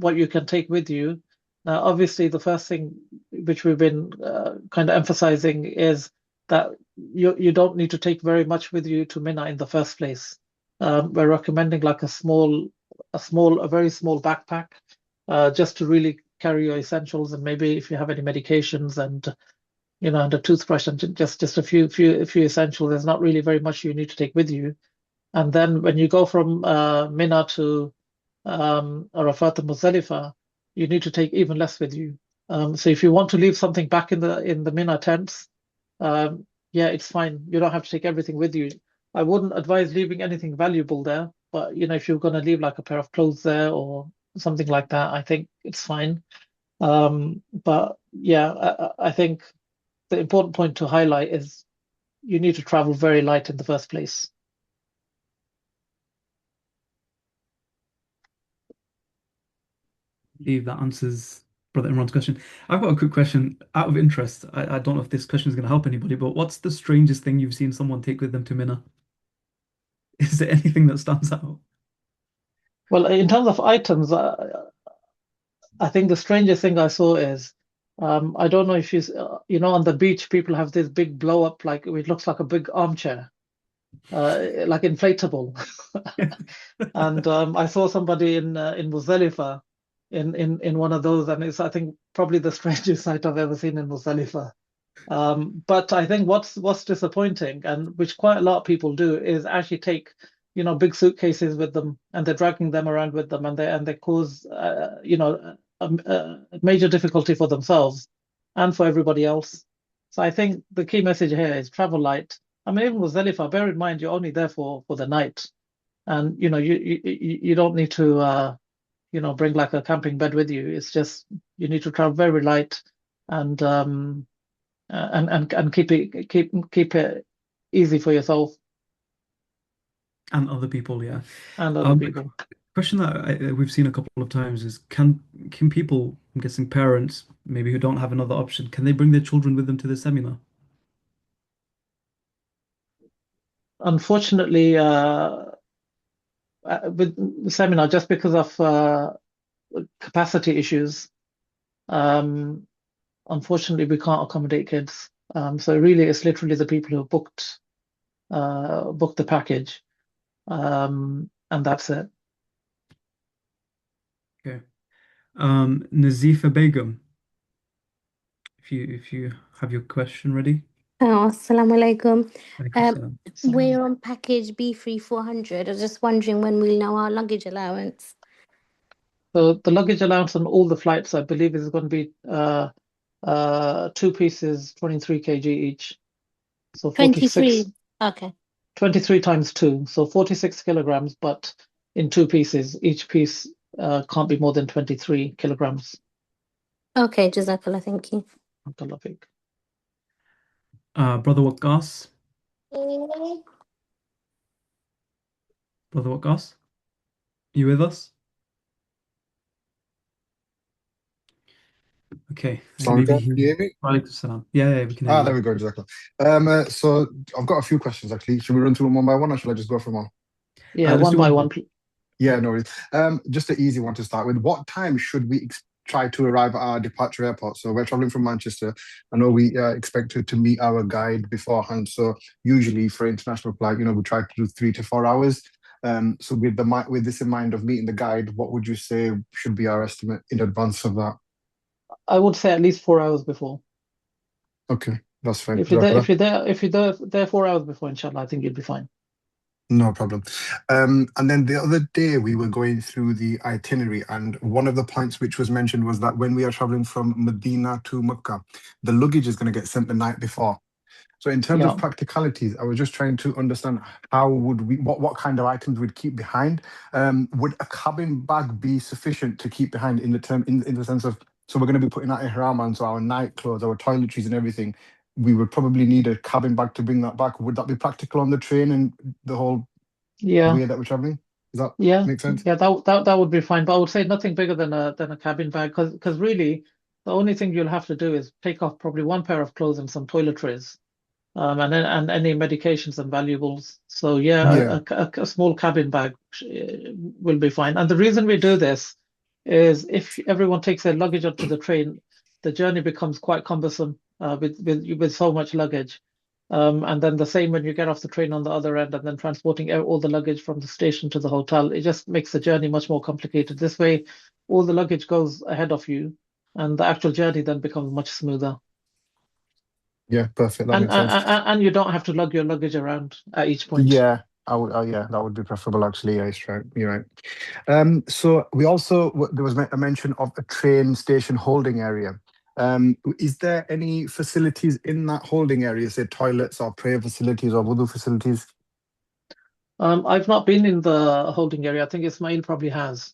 what you can take with you, now obviously the first thing which we've been kind of emphasizing is that you don't need to take very much with you to Mina in the first place. We're recommending like a very small backpack, just to really carry your essentials, and maybe if you have any medications and and a toothbrush and just a few essentials. There's not really very much you need to take with you. And then when you go from Mina to Arafat and Muzdalifah, you need to take even less with you. So if you want to leave something back in the Mina tents, yeah, it's fine. You don't have to take everything with you. I wouldn't advise leaving anything valuable there, but if you're going to leave like a pair of clothes there or something like that, I think it's fine. But yeah, I think the important point to highlight is you need to travel very light in the first place. I believe that answers Brother Imran's question. I've got a quick question out of interest. I don't know if this question is going to help anybody, but what's the strangest thing you've seen someone take with them to Mina? Is there anything that stands out? Well, in terms of items, I think the strangest thing I saw is, I don't know if on the beach, people have this big blow up, like it looks like a big armchair, like inflatable. And I saw somebody in Muzdalifah in one of those, and it's I think probably the strangest sight I've ever seen in Muzdalifah. But I think what's disappointing, and which quite a lot of people do, is actually take, big suitcases with them, and they're dragging them around with them, and they cause, a major difficulty for themselves and for everybody else. So I think the key message here is travel light. I mean, even with Muzdalifah, bear in mind you're only there for the night, and you don't need to bring like a camping bed with you. It's just you need to travel very light and and keep it easy for yourself And other people, yeah. and other Um, people. Question that we've seen a couple of times is can people, I'm guessing parents, maybe who don't have another option, can they bring their children with them to the seminar? Unfortunately, with the seminar, just because of capacity issues, um, unfortunately, we can't accommodate kids. So really, it's literally the people who booked the package, and that's it. Okay. Nazifa Begum, if you have your question ready. Oh, assalamu alaikum. Alaikum salam. We're on package B3 400. I was just wondering when we'll know our luggage allowance. So the luggage allowance on all the flights, I believe, is going to be two pieces, 23 kg each. So 23. Okay. 23 times 2, so 46 kilograms, but in two pieces. Each piece can't be more than 23 kilograms. Okay, Jazakallah, thank you. Barakallah feek. Brother Waqas. Brother Waqas, you with us? Okay. Assalamu Maybe alaikum. Can you hear me? Walaikum salam. Yeah, we can hear you. There we go, Jazakallah. So I've got a few questions actually. Should we run through them one by one, or should I just go from one? Yeah, Let's one do by one. one. Yeah, no worries. Just an easy one to start with. What time should we try to arrive at our departure airport? So we're traveling from Manchester. I know we expected to meet our guide beforehand. So usually for international flight, we try to do 3 to 4 hours. So with this in mind of meeting the guide, what would you say should be our estimate in advance of that? I would say at least 4 hours before. Okay, that's fine. If you're there, Jazakallah. if you're there 4 hours before, inshallah, I think you'll be fine. No problem. And then the other day we were going through the itinerary, and one of the points which was mentioned was that when we are traveling from Medina to Mecca, the luggage is going to get sent the night before. So in terms Yeah. of practicalities, I was just trying to understand how would what kind of items we'd keep behind. Would a cabin bag be sufficient to keep behind in the sense of, so we're going to be putting our ihram on, so our night clothes, our toiletries and everything, we would probably need a cabin bag to bring that back. Would that be practical on the train and the whole Yeah. way that we're traveling? Does that Yeah. make sense? Yeah, that would be fine. But I would say nothing bigger than a cabin bag, because really the only thing you'll have to do is take off probably one pair of clothes and some toiletries. And any medications and valuables. So yeah, Yeah. a small cabin bag will be fine. And the reason we do this is if everyone takes their luggage onto the train, the journey becomes quite cumbersome with so much luggage. And then the same when you get off the train on the other end, and then transporting all the luggage from the station to the hotel, it just makes the journey much more complicated. This way, all the luggage goes ahead of you, and the actual journey then becomes much smoother. Yeah, perfect. That And makes sense. and you don't have to lug your luggage around at each point. Yeah. Yeah, that would be preferable actually. Yeah, it's right. You're right. So we also there was a mention of a train station holding area. Is there any facilities in that holding area, say toilets or prayer facilities or wudu facilities? I've not been in the holding area. I think Ismail probably has.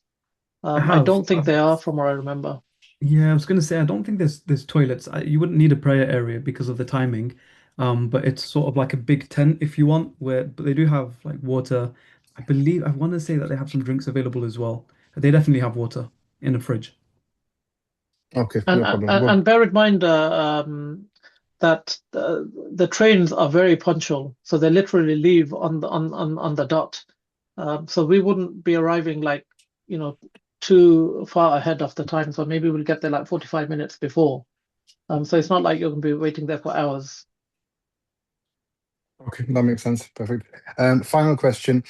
I Um, I have. don't think they are from what I remember. Yeah, I was going to say I don't think there's toilets. You wouldn't need a prayer area because of the timing. But it's sort of like a big tent if you want, where but they do have like water. I want to say that they have some drinks available as well. They definitely have water in a fridge. Okay, And no and, problem. Well, and bear in mind that the trains are very punctual, so they literally leave on the dot. So we wouldn't be arriving like, too far ahead of the time. So maybe we'll get there like 45 minutes before. So it's not like you're going to be waiting there for hours. okay, that makes sense. Perfect. Final question.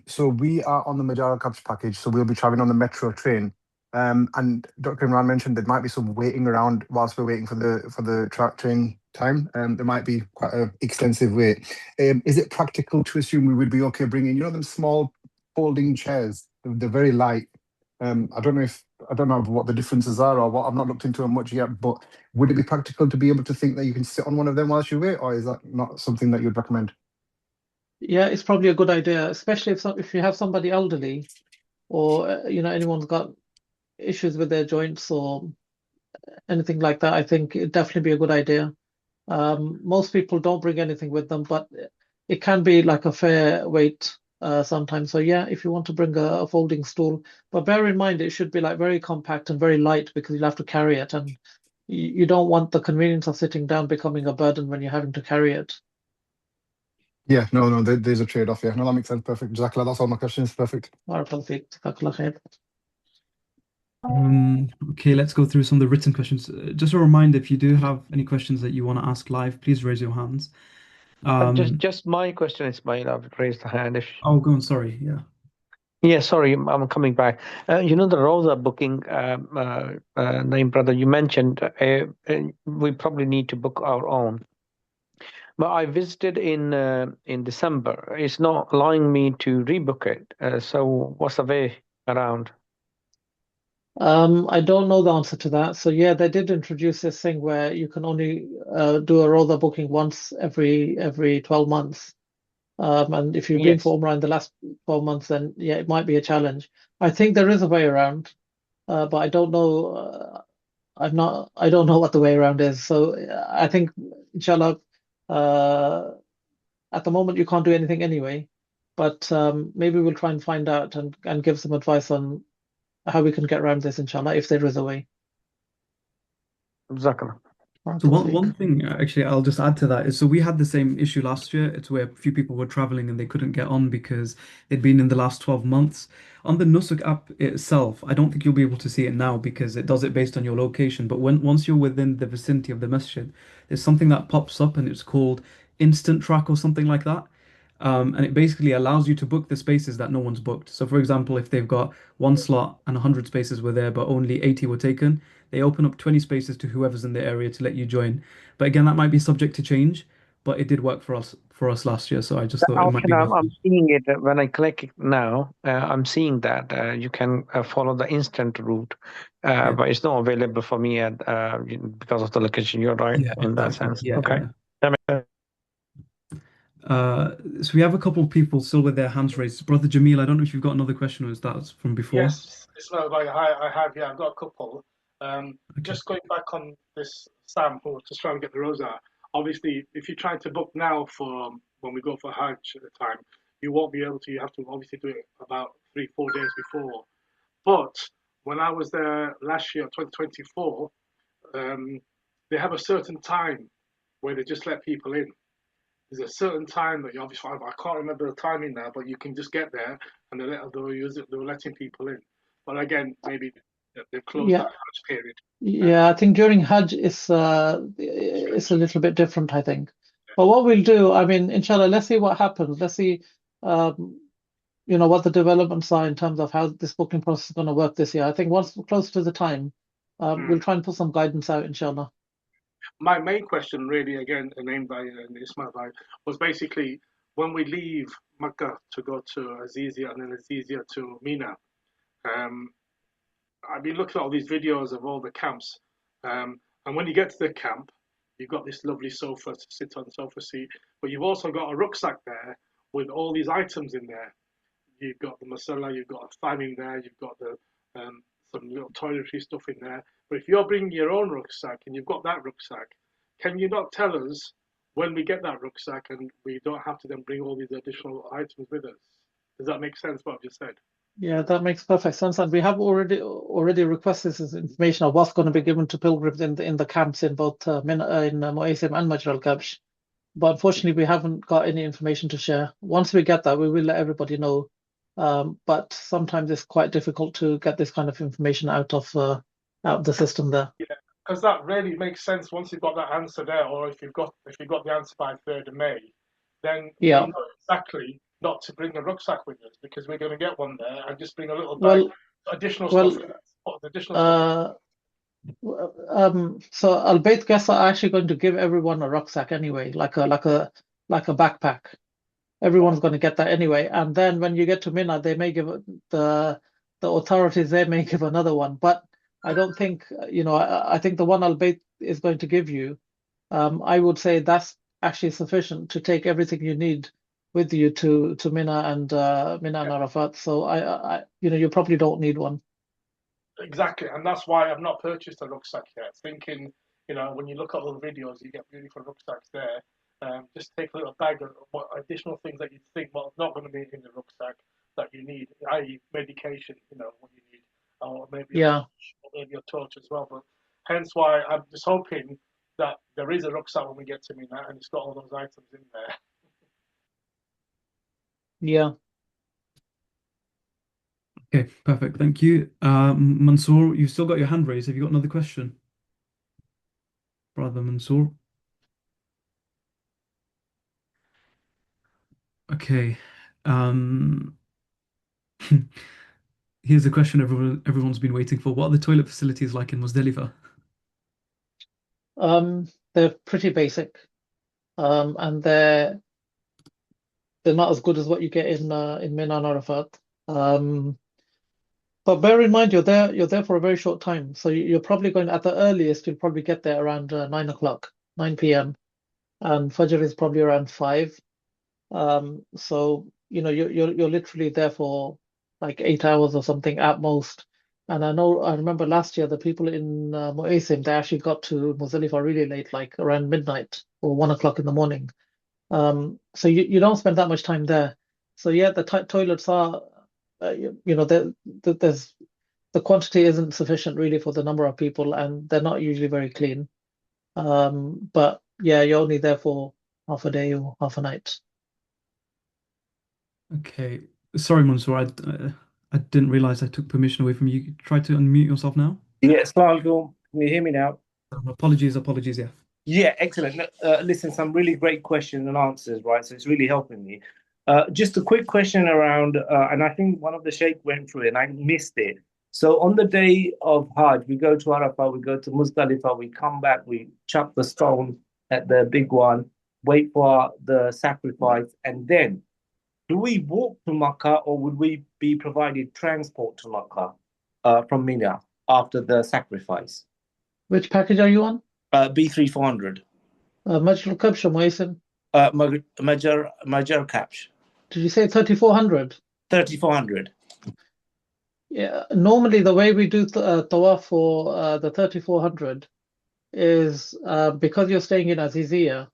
So we are on the Majara Cups package, so we'll be traveling on the metro train. And Dr. Imran mentioned there might be some waiting around whilst we're waiting for the train time. There might be quite an extensive wait. Is it practical to assume we would be okay bringing, them small folding chairs? They're very light. I don't know what the differences are or what. I've not looked into them much yet, but would it be practical to be able to think that you can sit on one of them whilst you wait, or is that not something that you'd recommend? Yeah, it's probably a good idea, especially if you have somebody elderly or anyone's got issues with their joints or anything like that. I think it'd definitely be a good idea. Most people don't bring anything with them, but it can be like a fair weight sometimes. So yeah, if you want to bring a folding stool, but bear in mind it should be like very compact and very light because you'll have to carry it, and you don't want the convenience of sitting down becoming a burden when you're having to carry it. Yeah, no, there's a trade-off. Yeah, no, that makes sense. Perfect. Jazakallah, that's all my questions. Perfect. Barakallahu feek. Jazakallah khair. Okay, let's go through some of the written questions. Just a reminder, if you do have any questions that you want to ask live, please raise your hands. Just my question, Ismail. I've raised the hand. Oh, go on. Sorry. Yeah. Yeah, sorry, I'm coming back. The Rosa booking, name brother, you mentioned we probably need to book our own. But I visited in December. It's not allowing me to rebook it. So what's the way around? I don't know the answer to that. So yeah, they did introduce this thing where you can only do a roller booking once every 12 months. And if you've been Yes. for Umrah in the last 12 months, then yeah, it might be a challenge. I think there is a way around, but I don't know. I don't know what the way around is. So I think, inshallah, uh, at the moment you can't do anything anyway. But maybe we'll try and find out and give some advice on how we can get around this, inshallah, if there is a way. Jazakallah. So one thing actually I'll just add to that is so we had the same issue last year. It's where a few people were traveling and they couldn't get on because they'd been in the last 12 months. On the Nusuk app itself, I don't think you'll be able to see it now because it does it based on your location. But once you're within the vicinity of the masjid, there's something that pops up and it's called Instant Track or something like that. And it basically allows you to book the spaces that no one's booked. So, for example, if they've got one slot and 100 spaces were there, but only 80 were taken, they open up 20 spaces to whoever's in the area to let you join. But again, that might be subject to change, but it did work for us last year. So I just The thought it might option be worth I'm it. seeing it when I click it now. I'm seeing that you can follow the instant route, Yeah. but it's not available for me because of the location. You're right Yeah, in that exactly. sense. Yeah, Okay. yeah. That makes sense. So we have a couple of people still with their hands raised. Brother Jamil, I don't know if you've got another question or is that from before? Yes, it's not like I have. Yeah, I've got a couple. Okay. Just going back on this, Sam, who was just trying to get the rosa. Obviously, if you're trying to book now for when we go for Hajj at the time, you won't be able to. You have to obviously do it about 3-4 days before. But when I was there last year, 2024, they have a certain time where they just let people in. There's a certain time that you obviously, I can't remember the timing now, but you can just get there and they were letting people in. But again, maybe they've closed Yeah, that Hajj period. yeah. I think during Hajj it's a little bit different, I think. But what we'll do, I mean, inshallah, let's see what happens. Let's see, um, what the developments are in terms of how this booking process is going to work this year. I think once we're close to the time, we'll try and put some guidance out, inshallah. My main question, really, again, named by Ismail Bhai, was basically when we leave Makkah to go to Azizia and then Azizia to Mina, um, I've been looking at all these videos of all the camps, and when you get to the camp, you've got this lovely sofa to sit on, sofa seat, but you've also got a rucksack there with all these items in there. You've got the masala, you've got a fan in there, you've got the some little toiletry stuff in there. But if you're bringing your own rucksack and you've got that rucksack, can you not tell us when we get that rucksack and we don't have to then bring all these additional items with us? Does that make sense what I've just said? Yeah, that makes perfect sense. And we have already requested this information of what's going to be given to pilgrims in the camps in both Mu'aysim and Majr al-Kabsh. But unfortunately, we haven't got any information to share. Once we get that, we will let everybody know. But sometimes it's quite difficult to get this kind of information out of the system there. Yeah, because that really makes sense once you've got that answer there, or if you've got the answer by 3rd of May, then we Yeah. know exactly not to bring a rucksack with us because we're going to get one there and just bring a little bag, Well, additional well, stuff. Additional stuff. So Al-Bayt guests are actually going to give everyone a rucksack anyway, like a backpack. Everyone's going to get that anyway. And then when you get to Mina, they may give the authorities, they may give another one. But I don't think, I think the one Al-Bayt is going to give you, I would say that's actually sufficient to take everything you need with you to Mina and Arafat. So you probably don't need one. Exactly, and that's why I've not purchased a rucksack yet. Thinking, when you look at all the videos, you get beautiful rucksacks there. Just take a little bag of what additional things that you think not going to be in the rucksack that you need, i.e., medication. What you need, or maybe a torch as well. But hence why I'm just hoping that there is a rucksack when we get to Mina, and it's got all those items in there. Yeah. Okay, perfect. Thank you. Mansoor, you've still got your hand raised. Have you got another question? Brother Mansoor. Okay. Here's a question everyone's been waiting for. What are the toilet facilities like in Muzdalifah? They're pretty basic. And they're not as good as what you get in Mina and Arafat. But bear in mind, you're there for a very short time. So you're probably going at the earliest, you'll probably get there around 9 o'clock, 9 p.m. And Fajr is probably around 5. So you're literally there for like 8 hours or something at most. And I remember last year the people in Mu'aysim, they actually got to Muzdalifah really late, like around midnight or 1 o'clock in the morning. So you don't spend that much time there. So yeah, the toilets are, there's the quantity isn't sufficient really for the number of people, and they're not usually very clean. But yeah, you're only there for half a day or half a night. Okay. Sorry, Mansoor. I didn't realize I took permission away from you. Try to unmute yourself now. Yeah, Assalamu alaikum. Can you hear me now? Apologies, yeah. Yeah, excellent. Listen, some really great questions and answers, right? So it's really helping me. Just a quick question around, and I think one of the Sheikh went through it and I missed it. So on the day of Hajj, we go to Arafah, we go to Muzdalifah, we come back, we chuck the stone at the big one, wait for the sacrifice, and then do we walk to Makkah or would we be provided transport to Makkah from Mina after the sacrifice? Which package are you on? B3400. Majr al-Kabsh or Mu'aysim? Major Capsh. Did you say 3400? 3400. Yeah, normally the way we do tawaf for the 3400 is because you're staying in Azizia,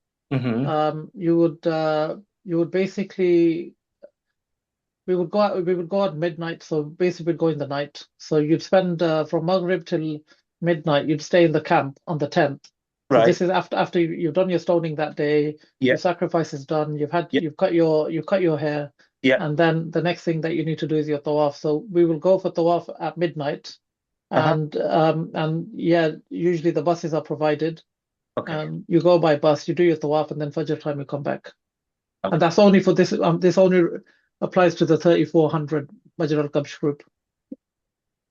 you would basically we would go out midnight, so basically we'd go in the night. So you'd spend from Maghrib till midnight, you'd stay in the camp on the 10th. So this is after you've done your stoning that day, your sacrifice is done, you've cut your hair, and then the next thing that you need to do is your tawaf. So we will go for tawaf at midnight, and yeah, usually the buses are provided. You go by bus, you do your tawaf, and then Fajr time you come back. And that's only for this. This only applies to the 3400 Majr al-Kabsh group.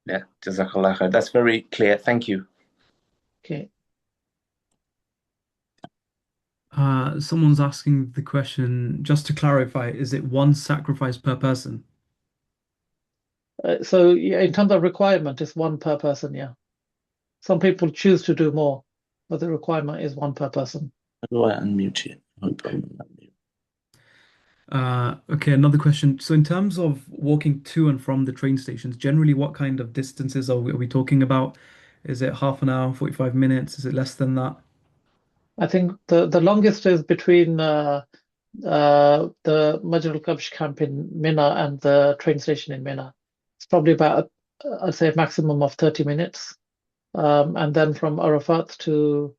Yeah, Jazakallah khair. That's very clear. Thank you. Okay. Someone's asking the question, just to clarify, is it one sacrifice per person? So yeah, in terms of requirement, it's one per person. Yeah, some people choose to do more, but the requirement is one per person. How do I unmute you? Hope I'm unmute. Okay, another question. So in terms of walking to and from the train stations, generally what kind of distances are we talking about? Is it half an hour, 45 minutes? Is it less than that? I think the longest is between the Majid al-Kabsh camp in Mina and the train station in Mina. It's probably about, I'd say, a maximum of 30 minutes. And then from Arafat to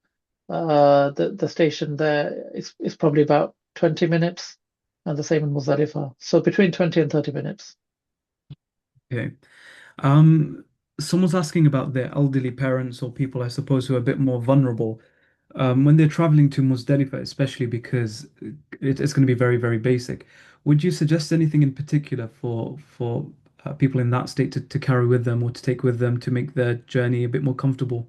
the station there is probably about 20 minutes, and the same in Muzdalifah. So between 20 and 30 minutes. Okay. Um, Someone's asking about their elderly parents or people, I suppose, who are a bit more vulnerable. When they're traveling to Muzdalifah, especially because it's going to be very, very basic, would you suggest anything in particular for people in that state to carry with them or to take with them to make their journey a bit more comfortable?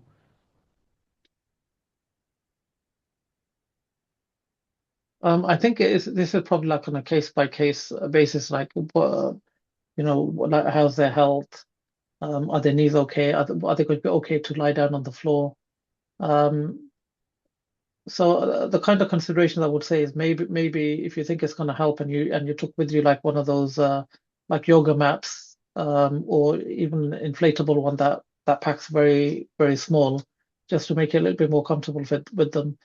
I think this is probably like on a case by case basis, like like how's their health? Are their knees okay? Are they going to be okay to lie down on the floor? Um, So the kind of considerations I would say is maybe if you think it's going to help and you took with you like one of those like yoga mats or even inflatable one that packs very very small, just to make it a little bit more comfortable with them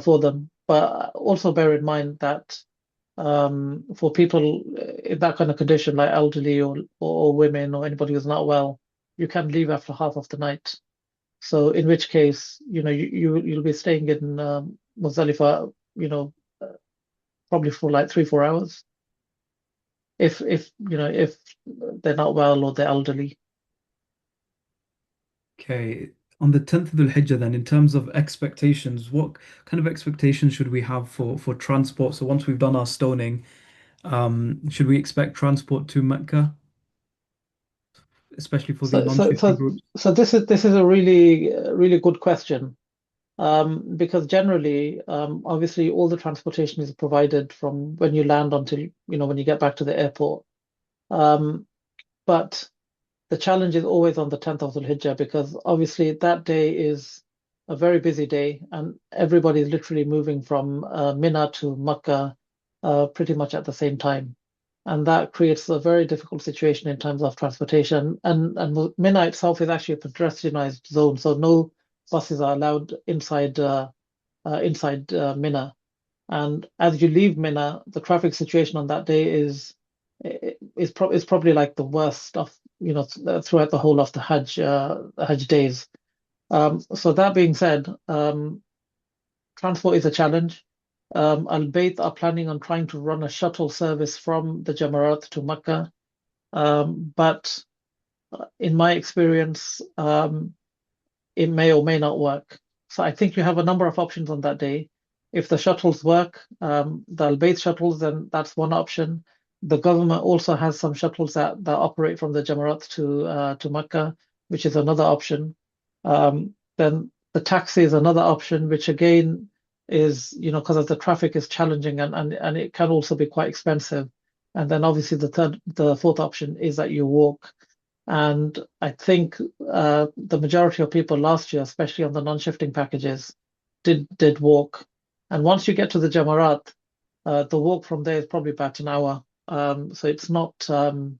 for them. But also bear in mind that for people in that kind of condition, like elderly or women or anybody who's not well, you can leave after half of the night. So in which case, you'll be staying in Muzdalifah, probably for like 3, 4 hours, if they're not well or they're elderly. Okay. On the 10th of Dhul Hijjah, then, in terms of expectations, what kind of expectations should we have for transport? So once we've done our stoning, should we expect transport to Mecca, especially for the So so non-shifting so groups? so this is a really good question. Because generally, obviously, all the transportation is provided from when you land until when you get back to the airport. Um, but the challenge is always on the 10th of Dhul Hijjah because obviously that day is a very busy day and everybody is literally moving from Mina to Makkah pretty much at the same time. And that creates a very difficult situation in terms of transportation. And Mina itself is actually a pedestrianized zone, so no buses are allowed inside Mina. And as you leave Mina, the traffic situation on that day is probably like the worst stuff, throughout the whole of the Hajj days. So that being said, transport is a challenge. Al-Bayt are planning on trying to run a shuttle service from the Jamarat to Makkah. But in my experience, it may or may not work. So I think you have a number of options on that day. If the shuttles work, the Al-Bayt shuttles, then that's one option. The government also has some shuttles that operate from the Jamarat to Mecca, which is another option. Then the taxi is another option, which again is, because of the traffic is challenging and it can also be quite expensive. And then obviously the fourth option is that you walk. And I think the majority of people last year, especially on the non-shifting packages, did walk. And once you get to the Jamarat, the walk from there is probably about an hour. So it's not, I mean,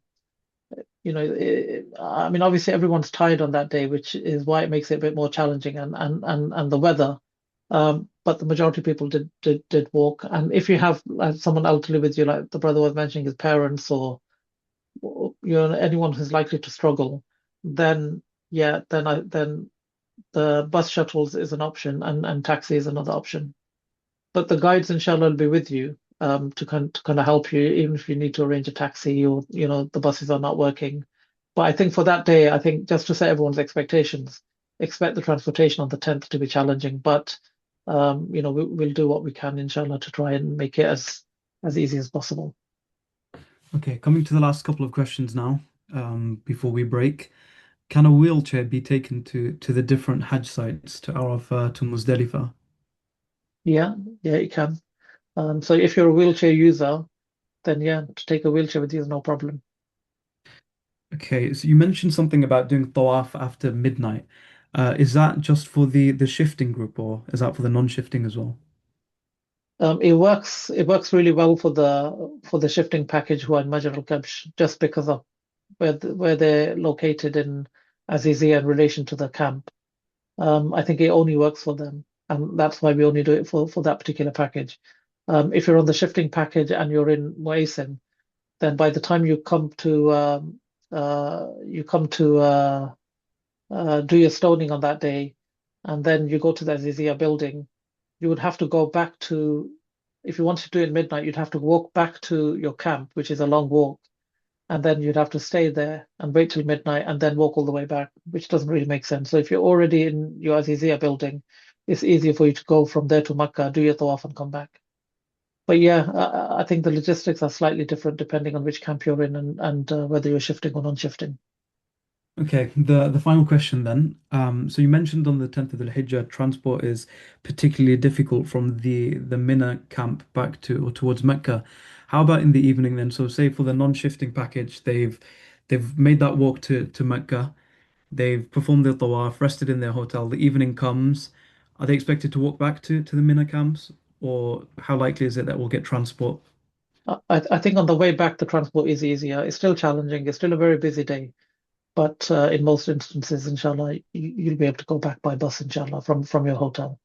obviously everyone's tired on that day, which is why it makes it a bit more challenging and the weather. But the majority of people did walk. And if you have someone elderly with you, like the brother was mentioning, his parents or anyone who's likely to struggle, then yeah, then the bus shuttles is an option and taxi is another option. But the guides, inshallah, will be with you to kind of help you, even if you need to arrange a taxi or the buses are not working. But I think for that day, I think just to set everyone's expectations, expect the transportation on the 10th to be challenging. But we'll do what we can, inshallah, to try and make it as easy as possible. Okay, coming to the last couple of questions now, before we break. Can a wheelchair be taken to the different Hajj sites, to Arafah, to Muzdalifah? Yeah, yeah, you can. So if you're a wheelchair user, then yeah, to take a wheelchair with you is no problem. Okay, so you mentioned something about doing tawaf after midnight. Is that just for the shifting group, or is that for the non-shifting as well? It works really well for the shifting package who are in Major al-Kabsh, just because of where they're located in Azizia in relation to the camp. I think it only works for them, and that's why we only do it for that particular package. If you're on the shifting package and you're in Muaisim, then by the time you come to do your stoning on that day, and then you go to the Azizia building, you would have to go back to, if you wanted to do it midnight, you'd have to walk back to your camp, which is a long walk, and then you'd have to stay there and wait till midnight and then walk all the way back, which doesn't really make sense. So if you're already in your Azizia building, it's easier for you to go from there to Makkah, do your tawaf, and come back. But yeah, I think the logistics are slightly different depending on which camp you're in and whether you're shifting or non-shifting. Okay, the final question then. So you mentioned on the 10th of the Hijjah, transport is particularly difficult from the Mina camp back to or towards Mecca. How about in the evening then? So say for the non-shifting package, they've made that walk to Mecca, they've performed their tawaf, rested in their hotel. The evening comes. Are they expected to walk back to the Mina camps, or how likely is it that we'll get transport? I think on the way back, the transport is easier. It's still challenging. It's still a very busy day. But in most instances, inshallah, you'll be able to go back by bus, inshallah, from your hotel.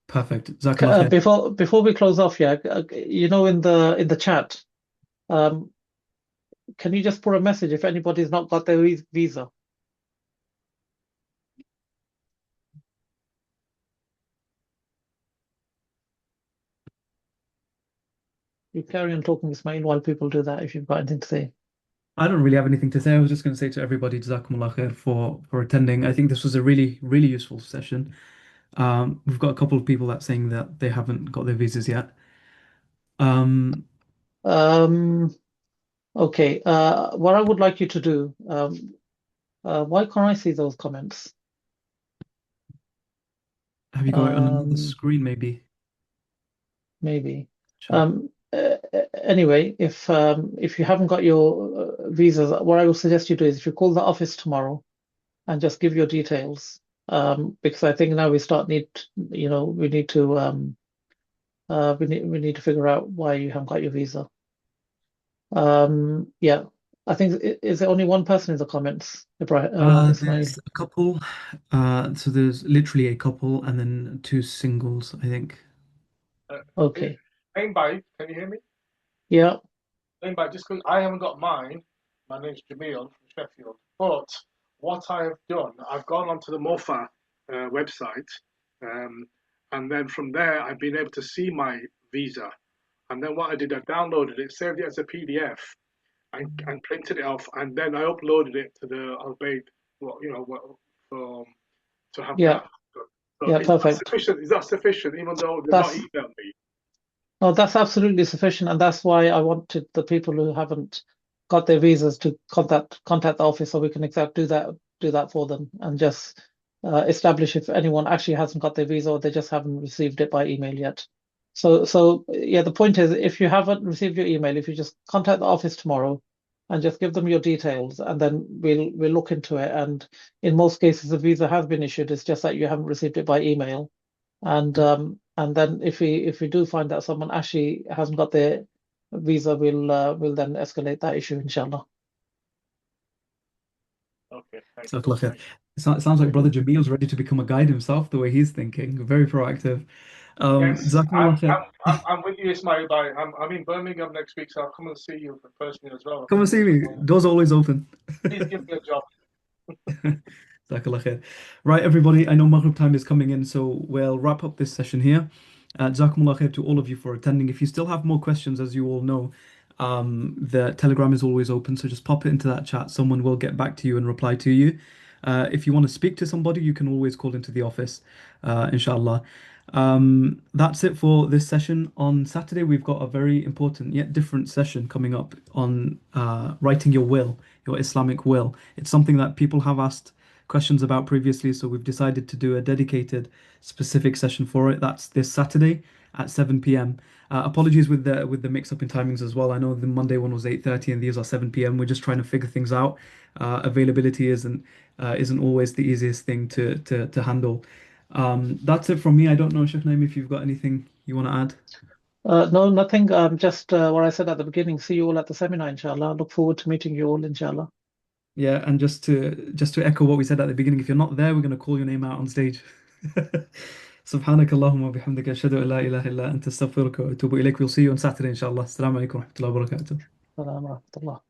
Perfect. Jazakallah khair. Before we close off, yeah, in the chat, um, can you just put a message if anybody's not got their visa? You carry on talking, Ismail, while people do that if you've got anything to say. I don't really have anything to say. I was just going to say to everybody, Jazakumullah khair for attending. I think this was a really, really useful session. We've got a couple of people that saying that they haven't got their visas yet. Um, Um, okay. What I would like you to do, why can't I see those comments? have you got it on another Um, screen, maybe? maybe. Chat. Anyway, if you haven't got your visas, what I would suggest you do is if you call the office tomorrow and just give your details, because I think now we need to we need to figure out why you haven't got your visa. Yeah, I think is there only one person in the comments, Ibrahim, Ismail? There's a couple. So there's literally a couple and then two singles, I think. Okay. Name by, can you hear me? Yeah. Name by, just because I haven't got mine, my name's Jamil from Sheffield. But what I have done, I've gone onto the MOFA website, and then from there, I've been able to see my visa. And then what I did, I downloaded it, saved it as a PDF, and printed it off, and then I uploaded it to the Albaid, for, to have Yeah. that. So Yeah. is that Perfect. sufficient? Is that sufficient, even though they've not That's emailed me? No, that's absolutely sufficient, and that's why I wanted the people who haven't got their visas to contact the office so we can do that for them and just establish if anyone actually hasn't got their visa or they just haven't received it by email yet. So yeah, the point is if you haven't received your email, if you just contact the office tomorrow and just give them your details, and then we'll look into it. And in most cases, the visa has been issued. It's just that you haven't received it by email. And then if we do find that someone actually hasn't got their visa, we'll then escalate that issue, inshallah. Okay, thank you. Jazakallah khair. It sounds like Brother Jamil's ready to become a guide himself, the way he's thinking. Very proactive. Yes, Jazakumullah khair. I'm with you, Ismail. I'm in Birmingham next week, so I'll come and see you personally as well. Come and see me. Doors are always open. Please give me a job. Jazakallah khair. Right, everybody, I know Maghrib time is coming in, so we'll wrap up this session here. Jazakumullah khair to all of you for attending. If you still have more questions, as you all know, the Telegram is always open, so just pop it into that chat. Someone will get back to you and reply to you. If you want to speak to somebody, you can always call into the office, inshallah. That's it for this session. On Saturday, we've got a very important yet different session coming up on writing your will, your Islamic will. It's something that people have asked questions about previously, so we've decided to do a dedicated, specific session for it. That's this Saturday at 7 p.m. Apologies with the mix up in timings as well. I know the Monday one was 8:30 and these are 7 p.m. We're just trying to figure things out. Availability isn't always the easiest thing to handle. That's it from me. I don't know, Sheikh Naim, if you've got anything you want to add. No, nothing. Just what I said at the beginning. See you all at the seminar, inshallah. Look forward to meeting you all, inshallah. Yeah, and just to echo what we said at the beginning, if you're not there, we're going to call your name out on stage. سبحانك اللهم وبحمدك أشهد أن لا إله إلا أنت أستغفرك وأتوب إليك. We'll see you on Saturday, inshallah. Assalamu alaikum wa rahmatullahi wa barakatuh. Salam wa rahmatullah.